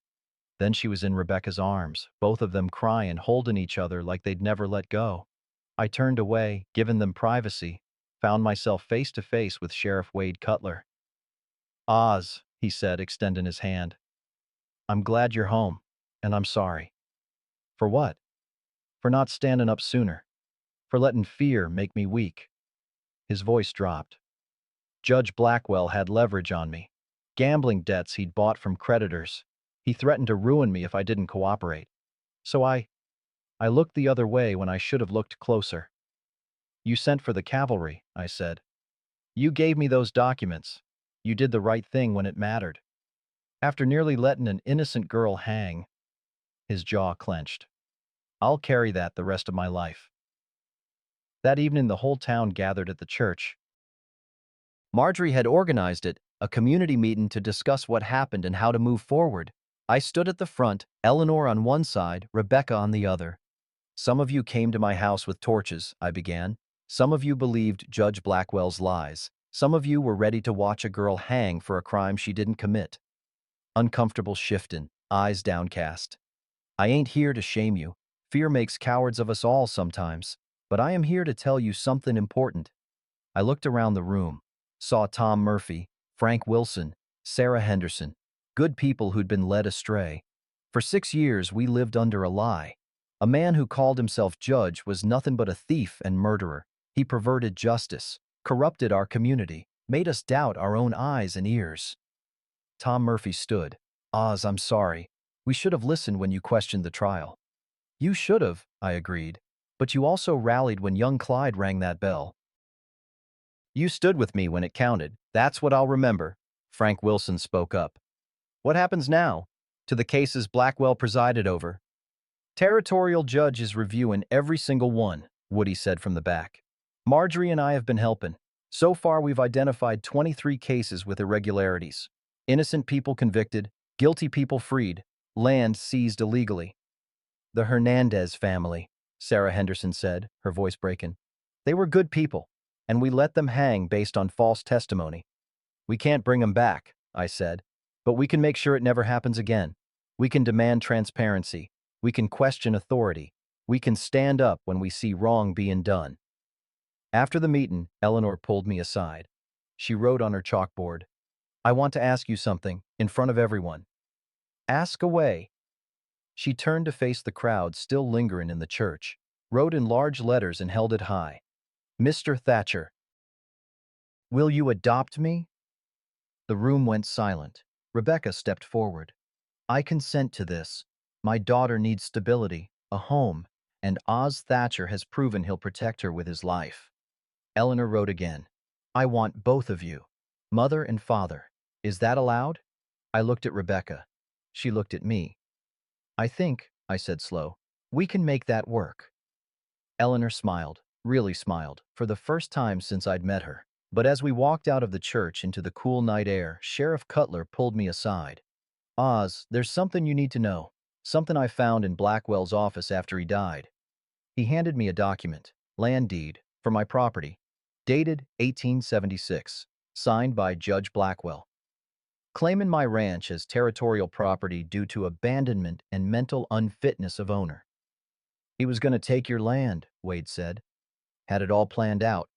Then she was in Rebecca's arms, both of them crying, holding each other like they'd never let go. I turned away, giving them privacy, found myself face to face with Sheriff Wade Cutler. Oz, he said, extending his hand. I'm glad you're home, and I'm sorry. For what? For not standing up sooner. For letting fear make me weak. His voice dropped. Judge Blackwell had leverage on me. Gambling debts he'd bought from creditors. He threatened to ruin me if I didn't cooperate. So I looked the other way when I should have looked closer. You sent for the cavalry, I said. You gave me those documents. You did the right thing when it mattered. After nearly letting an innocent girl hang, his jaw clenched. I'll carry that the rest of my life. That evening the whole town gathered at the church. Marjorie had organized it, a community meeting to discuss what happened and how to move forward. I stood at the front, Eleanor on one side, Rebecca on the other. Some of you came to my house with torches, I began. Some of you believed Judge Blackwell's lies. Some of you were ready to watch a girl hang for a crime she didn't commit. Uncomfortable shifting, eyes downcast. I ain't here to shame you. Fear makes cowards of us all sometimes. But I am here to tell you something important. I looked around the room, saw Tom Murphy, Frank Wilson, Sarah Henderson, good people who'd been led astray. For 6 years we lived under a lie. A man who called himself judge was nothing but a thief and murderer. He perverted justice, corrupted our community, made us doubt our own eyes and ears. Tom Murphy stood. Oz, I'm sorry. We should have listened when you questioned the trial. You should have, I agreed. But you also rallied when young Clyde rang that bell. You stood with me when it counted. That's what I'll remember. Frank Wilson spoke up. What happens now? To the cases Blackwell presided over. Territorial judge is reviewing every single one, Woody said from the back. Marjorie and I have been helping. So far we've identified 23 cases with irregularities. Innocent people convicted, guilty people freed, land seized illegally. The Hernandez family, Sarah Henderson said, her voice breaking. They were good people, and we let them hang based on false testimony. We can't bring them back, I said, but we can make sure it never happens again. We can demand transparency. We can question authority. We can stand up when we see wrong being done. After the meeting, Eleanor pulled me aside. She wrote on her chalkboard, I want to ask you something, in front of everyone. Ask away. She turned to face the crowd still lingering in the church, wrote in large letters and held it high. Mr. Thatcher. Will you adopt me? The room went silent. Rebecca stepped forward. I consent to this. My daughter needs stability, a home, and Oz Thatcher has proven he'll protect her with his life. Eleanor wrote again. I want both of you, mother and father. Is that allowed? I looked at Rebecca. She looked at me. I think, I said slow, we can make that work. Eleanor smiled, really smiled, for the first time since I'd met her. But as we walked out of the church into the cool night air, Sheriff Cutler pulled me aside. Oz, there's something you need to know. Something I found in Blackwell's office after he died. He handed me a document, land deed, for my property, dated 1876, signed by Judge Blackwell, claiming my ranch as territorial property due to abandonment and mental unfitness of owner. He was going to take your land, Wade said. Had it all planned out.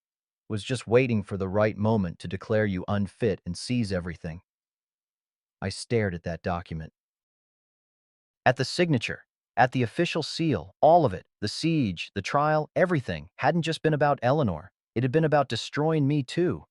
Was just waiting for the right moment to declare you unfit and seize everything. I stared at that document. At the signature, at the official seal, all of it, the siege, the trial, everything, hadn't just been about Eleanor. It had been about destroying me too.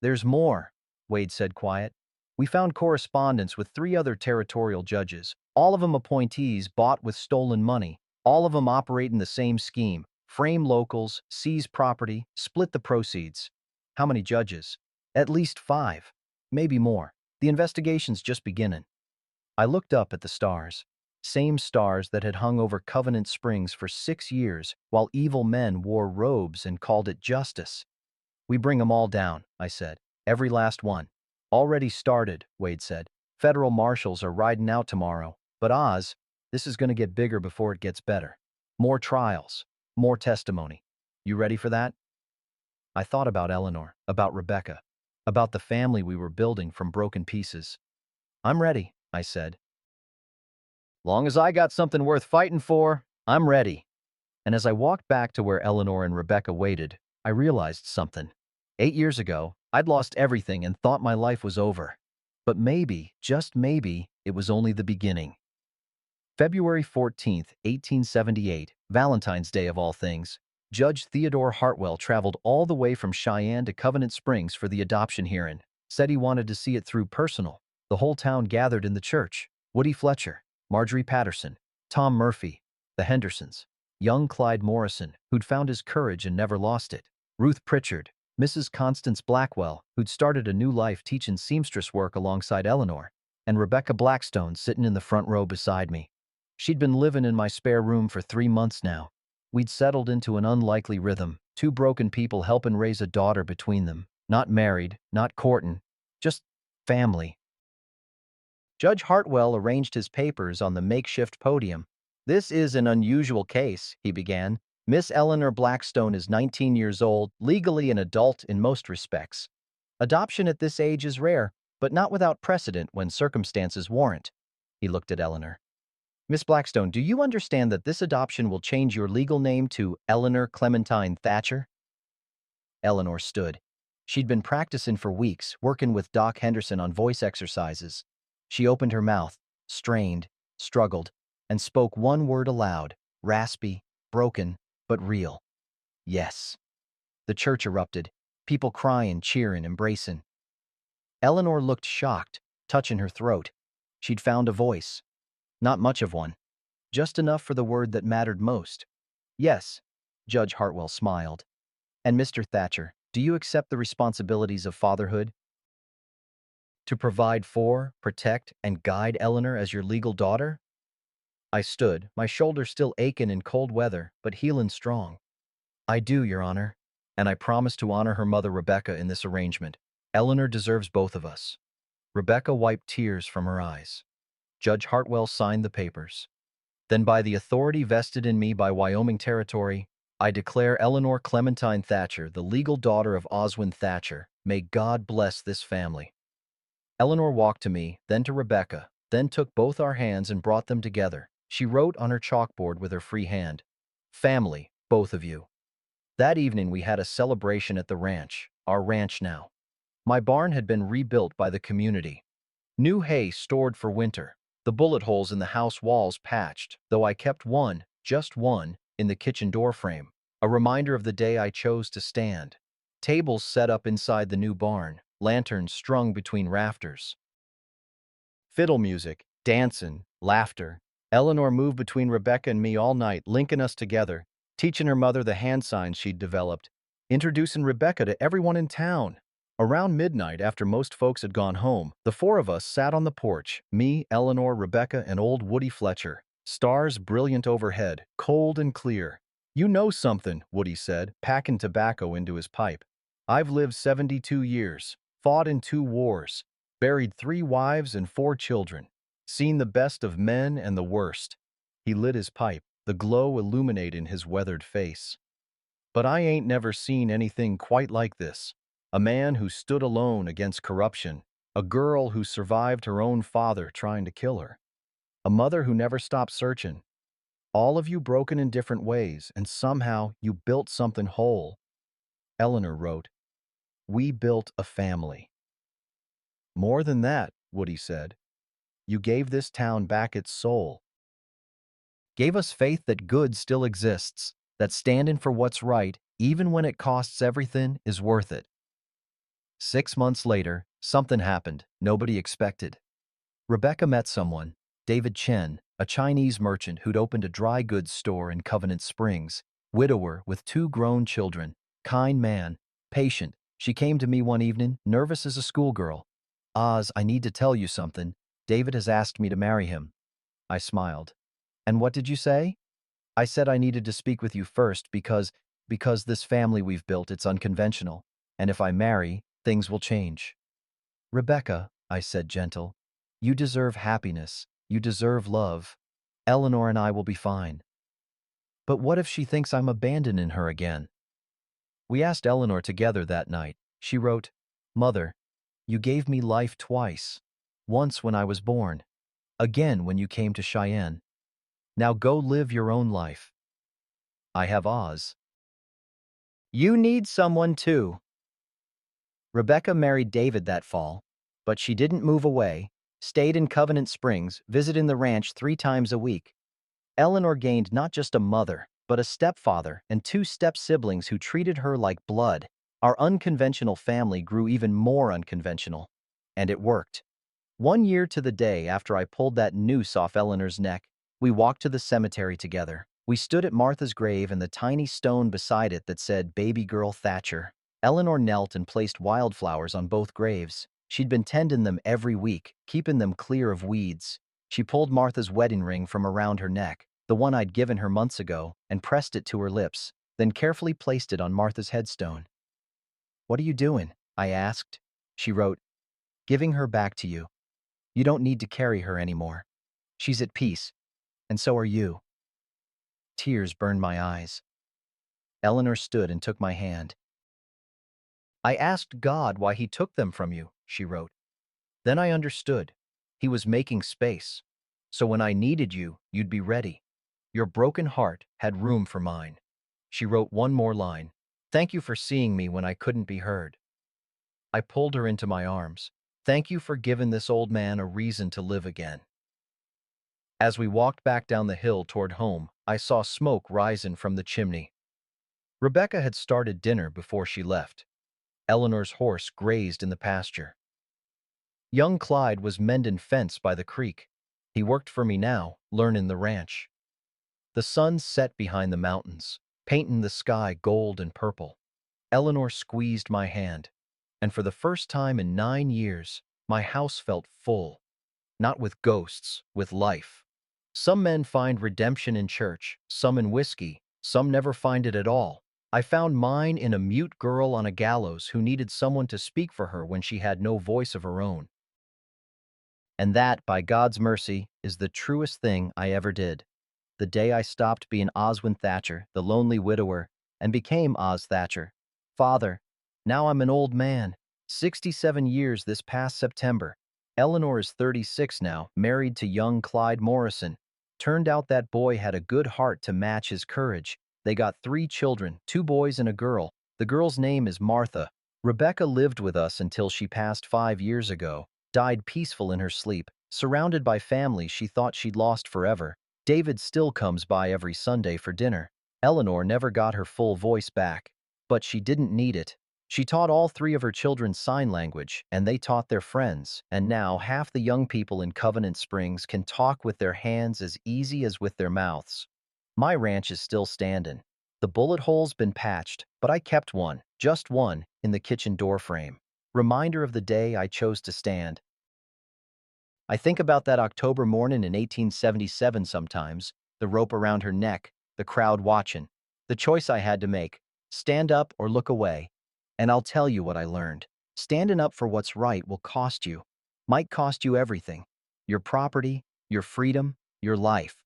There's more, Wade said quiet. We found correspondence with 3 other territorial judges, all of them appointees bought with stolen money, all of them operating the same scheme, frame locals, seize property, split the proceeds. How many judges? At least 5, maybe more. The investigation's just beginning. I looked up at the stars. Same stars that had hung over Covenant Springs for 6 years while evil men wore robes and called it justice. We bring 'em all down, I said. Every last one. Already started, Wade said. Federal marshals are riding out tomorrow. But Oz, this is going to get bigger before it gets better. More trials. More testimony. You ready for that? I thought about Eleanor, about Rebecca, about the family we were building from broken pieces. I'm ready, I said. Long as I got something worth fighting for, I'm ready. And as I walked back to where Eleanor and Rebecca waited, I realized something. 8 years ago, I'd lost everything and thought my life was over. But maybe, just maybe, it was only the beginning. February 14th, 1878, Valentine's Day of all things, Judge Theodore Hartwell traveled all the way from Cheyenne to Covenant Springs for the adoption hearing. Said he wanted to see it through personal. The whole town gathered in the church. Woody Fletcher, Marjorie Patterson, Tom Murphy, the Hendersons, young Clyde Morrison, who'd found his courage and never lost it, Ruth Pritchard, Mrs. Constance Blackwell, who'd started a new life teaching seamstress work alongside Eleanor, and Rebecca Blackstone sitting in the front row beside me. She'd been living in my spare room for 3 months now. We'd settled into an unlikely rhythm, 2 broken people helping raise a daughter between them, not married, not courting, just family. Judge Hartwell arranged his papers on the makeshift podium. This is an unusual case, he began. Miss Eleanor Blackstone is 19 years old, legally an adult in most respects. Adoption at this age is rare, but not without precedent when circumstances warrant. He looked at Eleanor. Miss Blackstone, do you understand that this adoption will change your legal name to Eleanor Clementine Thatcher? Eleanor stood. She'd been practicing for weeks, working with Doc Henderson on voice exercises. She opened her mouth, strained, struggled, and spoke one word aloud, raspy, broken, but real. Yes. The church erupted, people crying, cheering, embracing. Eleanor looked shocked, touching her throat. She'd found a voice. Not much of one. Just enough for the word that mattered most. Yes, Judge Hartwell smiled. And Mr. Thatcher, do you accept the responsibilities of fatherhood? To provide for, protect, and guide Eleanor as your legal daughter? I stood, my shoulders still aching in cold weather, but healing strong. I do, Your Honor, and I promise to honor her mother Rebecca in this arrangement. Eleanor deserves both of us. Rebecca wiped tears from her eyes. Judge Hartwell signed the papers. Then by the authority vested in me by Wyoming Territory, I declare Eleanor Clementine Thatcher the legal daughter of Oswin Thatcher. May God bless this family. Eleanor walked to me, then to Rebecca, then took both our hands and brought them together. She wrote on her chalkboard with her free hand, "Family, both of you." That evening we had a celebration at the ranch, our ranch now. My barn had been rebuilt by the community. New hay stored for winter. The bullet holes in the house walls patched, though I kept one, just one, in the kitchen door frame, a reminder of the day I chose to stand. Tables set up inside the new barn, lanterns strung between rafters. Fiddle music, dancing, laughter. Eleanor moved between Rebecca and me all night, linking us together, teaching her mother the hand signs she'd developed, introducing Rebecca to everyone in town. Around midnight, after most folks had gone home, the 4 of us sat on the porch, me, Eleanor, Rebecca, and old Woody Fletcher. Stars brilliant overhead, cold and clear. "You know something," Woody said, packing tobacco into his pipe. I've lived 72 years, fought in 2 wars, buried 3 wives and 4 children, seen the best of men and the worst. He lit his pipe, the glow illuminating his weathered face. But I ain't never seen anything quite like this. A man who stood alone against corruption, a girl who survived her own father trying to kill her, a mother who never stopped searching. All of you broken in different ways, and somehow you built something whole. Eleanor wrote, "We built a family." More than that, Woody said. You gave this town back its soul. Gave us faith that good still exists, that standing for what's right, even when it costs everything, is worth it. 6 months later, something happened nobody expected. Rebecca met someone, David Chen, a Chinese merchant who'd opened a dry goods store in Covenant Springs, widower with 2 grown children, kind man, patient. She came to me one evening, nervous as a schoolgirl. Oz, I need to tell you something. David has asked me to marry him. I smiled. And what did you say? I said I needed to speak with you first because this family we've built, it's unconventional. And if I marry, things will change. Rebecca, I said gentle, you deserve happiness. You deserve love. Eleanor and I will be fine. But what if she thinks I'm abandoning her again? We asked Eleanor together that night. She wrote, Mother, you gave me life twice. Once when I was born. Again when you came to Cheyenne. Now go live your own life. I have Oz. You need someone too. Rebecca married David that fall, but she didn't move away, stayed in Covenant Springs, visiting the ranch 3 times a week. Eleanor gained not just a mother, but a stepfather and 2 step-siblings who treated her like blood. Our unconventional family grew even more unconventional. And it worked. 1 year to the day after I pulled that noose off Eleanor's neck, we walked to the cemetery together. We stood at Martha's grave and the tiny stone beside it that said Baby Girl Thatcher. Eleanor knelt and placed wildflowers on both graves. She'd been tending them every week, keeping them clear of weeds. She pulled Martha's wedding ring from around her neck, the one I'd given her months ago, and pressed it to her lips, then carefully placed it on Martha's headstone. What are you doing? I asked. She wrote, Giving her back to you. You don't need to carry her anymore. She's at peace, and so are you. Tears burned my eyes. Eleanor stood and took my hand. I asked God why he took them from you, she wrote. Then I understood. He was making space. So when I needed you, you'd be ready. Your broken heart had room for mine. She wrote one more line. Thank you for seeing me when I couldn't be heard. I pulled her into my arms. Thank you for giving this old man a reason to live again. As we walked back down the hill toward home, I saw smoke rising from the chimney. Rebecca had started dinner before she left. Eleanor's horse grazed in the pasture. Young Clyde was mending fence by the creek. He worked for me now, learning the ranch. The sun set behind the mountains, painting the sky gold and purple. Eleanor squeezed my hand, and for the first time in 9 years, my house felt full. Not with ghosts, with life. Some men find redemption in church, some in whiskey, some never find it at all. I found mine in a mute girl on a gallows who needed someone to speak for her when she had no voice of her own. And that, by God's mercy, is the truest thing I ever did. The day I stopped being Oswin Thatcher, the lonely widower, and became Oz Thatcher. Father, now I'm an old man, 67 years this past September. Eleanor is 36 now, married to young Clyde Morrison. Turned out that boy had a good heart to match his courage. They got 3 children, 2 boys and a girl. The girl's name is Martha. Rebecca lived with us until she passed 5 years ago, died peaceful in her sleep, surrounded by family she thought she'd lost forever. David still comes by every Sunday for dinner. Eleanor never got her full voice back, but she didn't need it. She taught all 3 of her children sign language, and they taught their friends, and now half the young people in Covenant Springs can talk with their hands as easy as with their mouths. My ranch is still standing. The bullet hole's been patched, but I kept one, just one, in the kitchen door frame. Reminder of the day I chose to stand. I think about that October morning in 1877 sometimes, the rope around her neck, the crowd watching, the choice I had to make, stand up or look away. And I'll tell you what I learned. Standing up for what's right will cost you. Might cost you everything. Your property, your freedom, your life.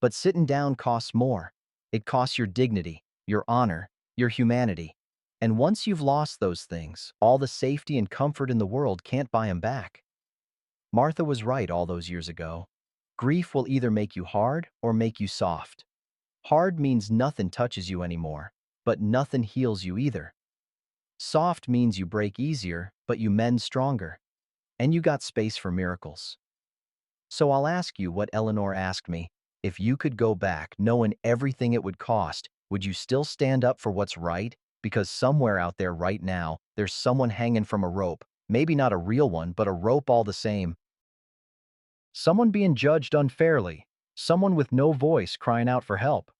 But sitting down costs more. It costs your dignity, your honor, your humanity. And once you've lost those things, all the safety and comfort in the world can't buy 'em back. Martha was right all those years ago. Grief will either make you hard or make you soft. Hard means nothing touches you anymore, but nothing heals you either. Soft means you break easier, but you mend stronger. And you got space for miracles. So I'll ask you what Eleanor asked me. If you could go back, knowing everything it would cost, would you still stand up for what's right? Because somewhere out there right now, there's someone hanging from a rope. Maybe not a real one, but a rope all the same. Someone being judged unfairly. Someone with no voice crying out for help.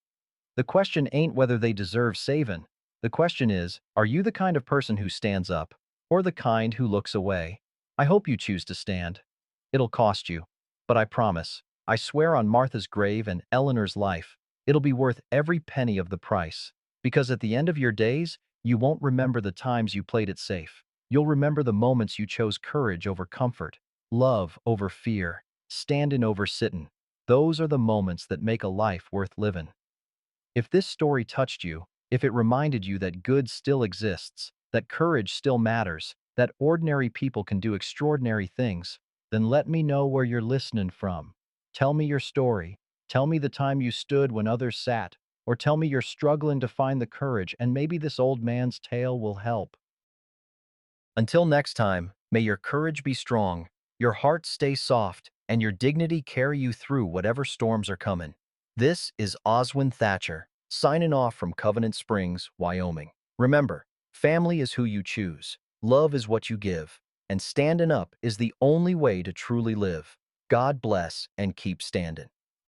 The question ain't whether they deserve saving. The question is, are you the kind of person who stands up, or the kind who looks away? I hope you choose to stand. It'll cost you. But I promise, I swear on Martha's grave and Eleanor's life, it'll be worth every penny of the price. Because at the end of your days, you won't remember the times you played it safe. You'll remember the moments you chose courage over comfort, love over fear, standing over sitting. Those are the moments that make a life worth living. If this story touched you, if it reminded you that good still exists, that courage still matters, that ordinary people can do extraordinary things, then let me know where you're listening from. Tell me your story. Tell me the time you stood when others sat, or tell me you're struggling to find the courage, and maybe this old man's tale will help. Until next time, may your courage be strong, your heart stay soft, and your dignity carry you through whatever storms are coming. This is Oswin Thatcher, signing off from Covenant Springs, Wyoming. Remember, family is who you choose, love is what you give, and standing up is the only way to truly live. God bless and keep standing.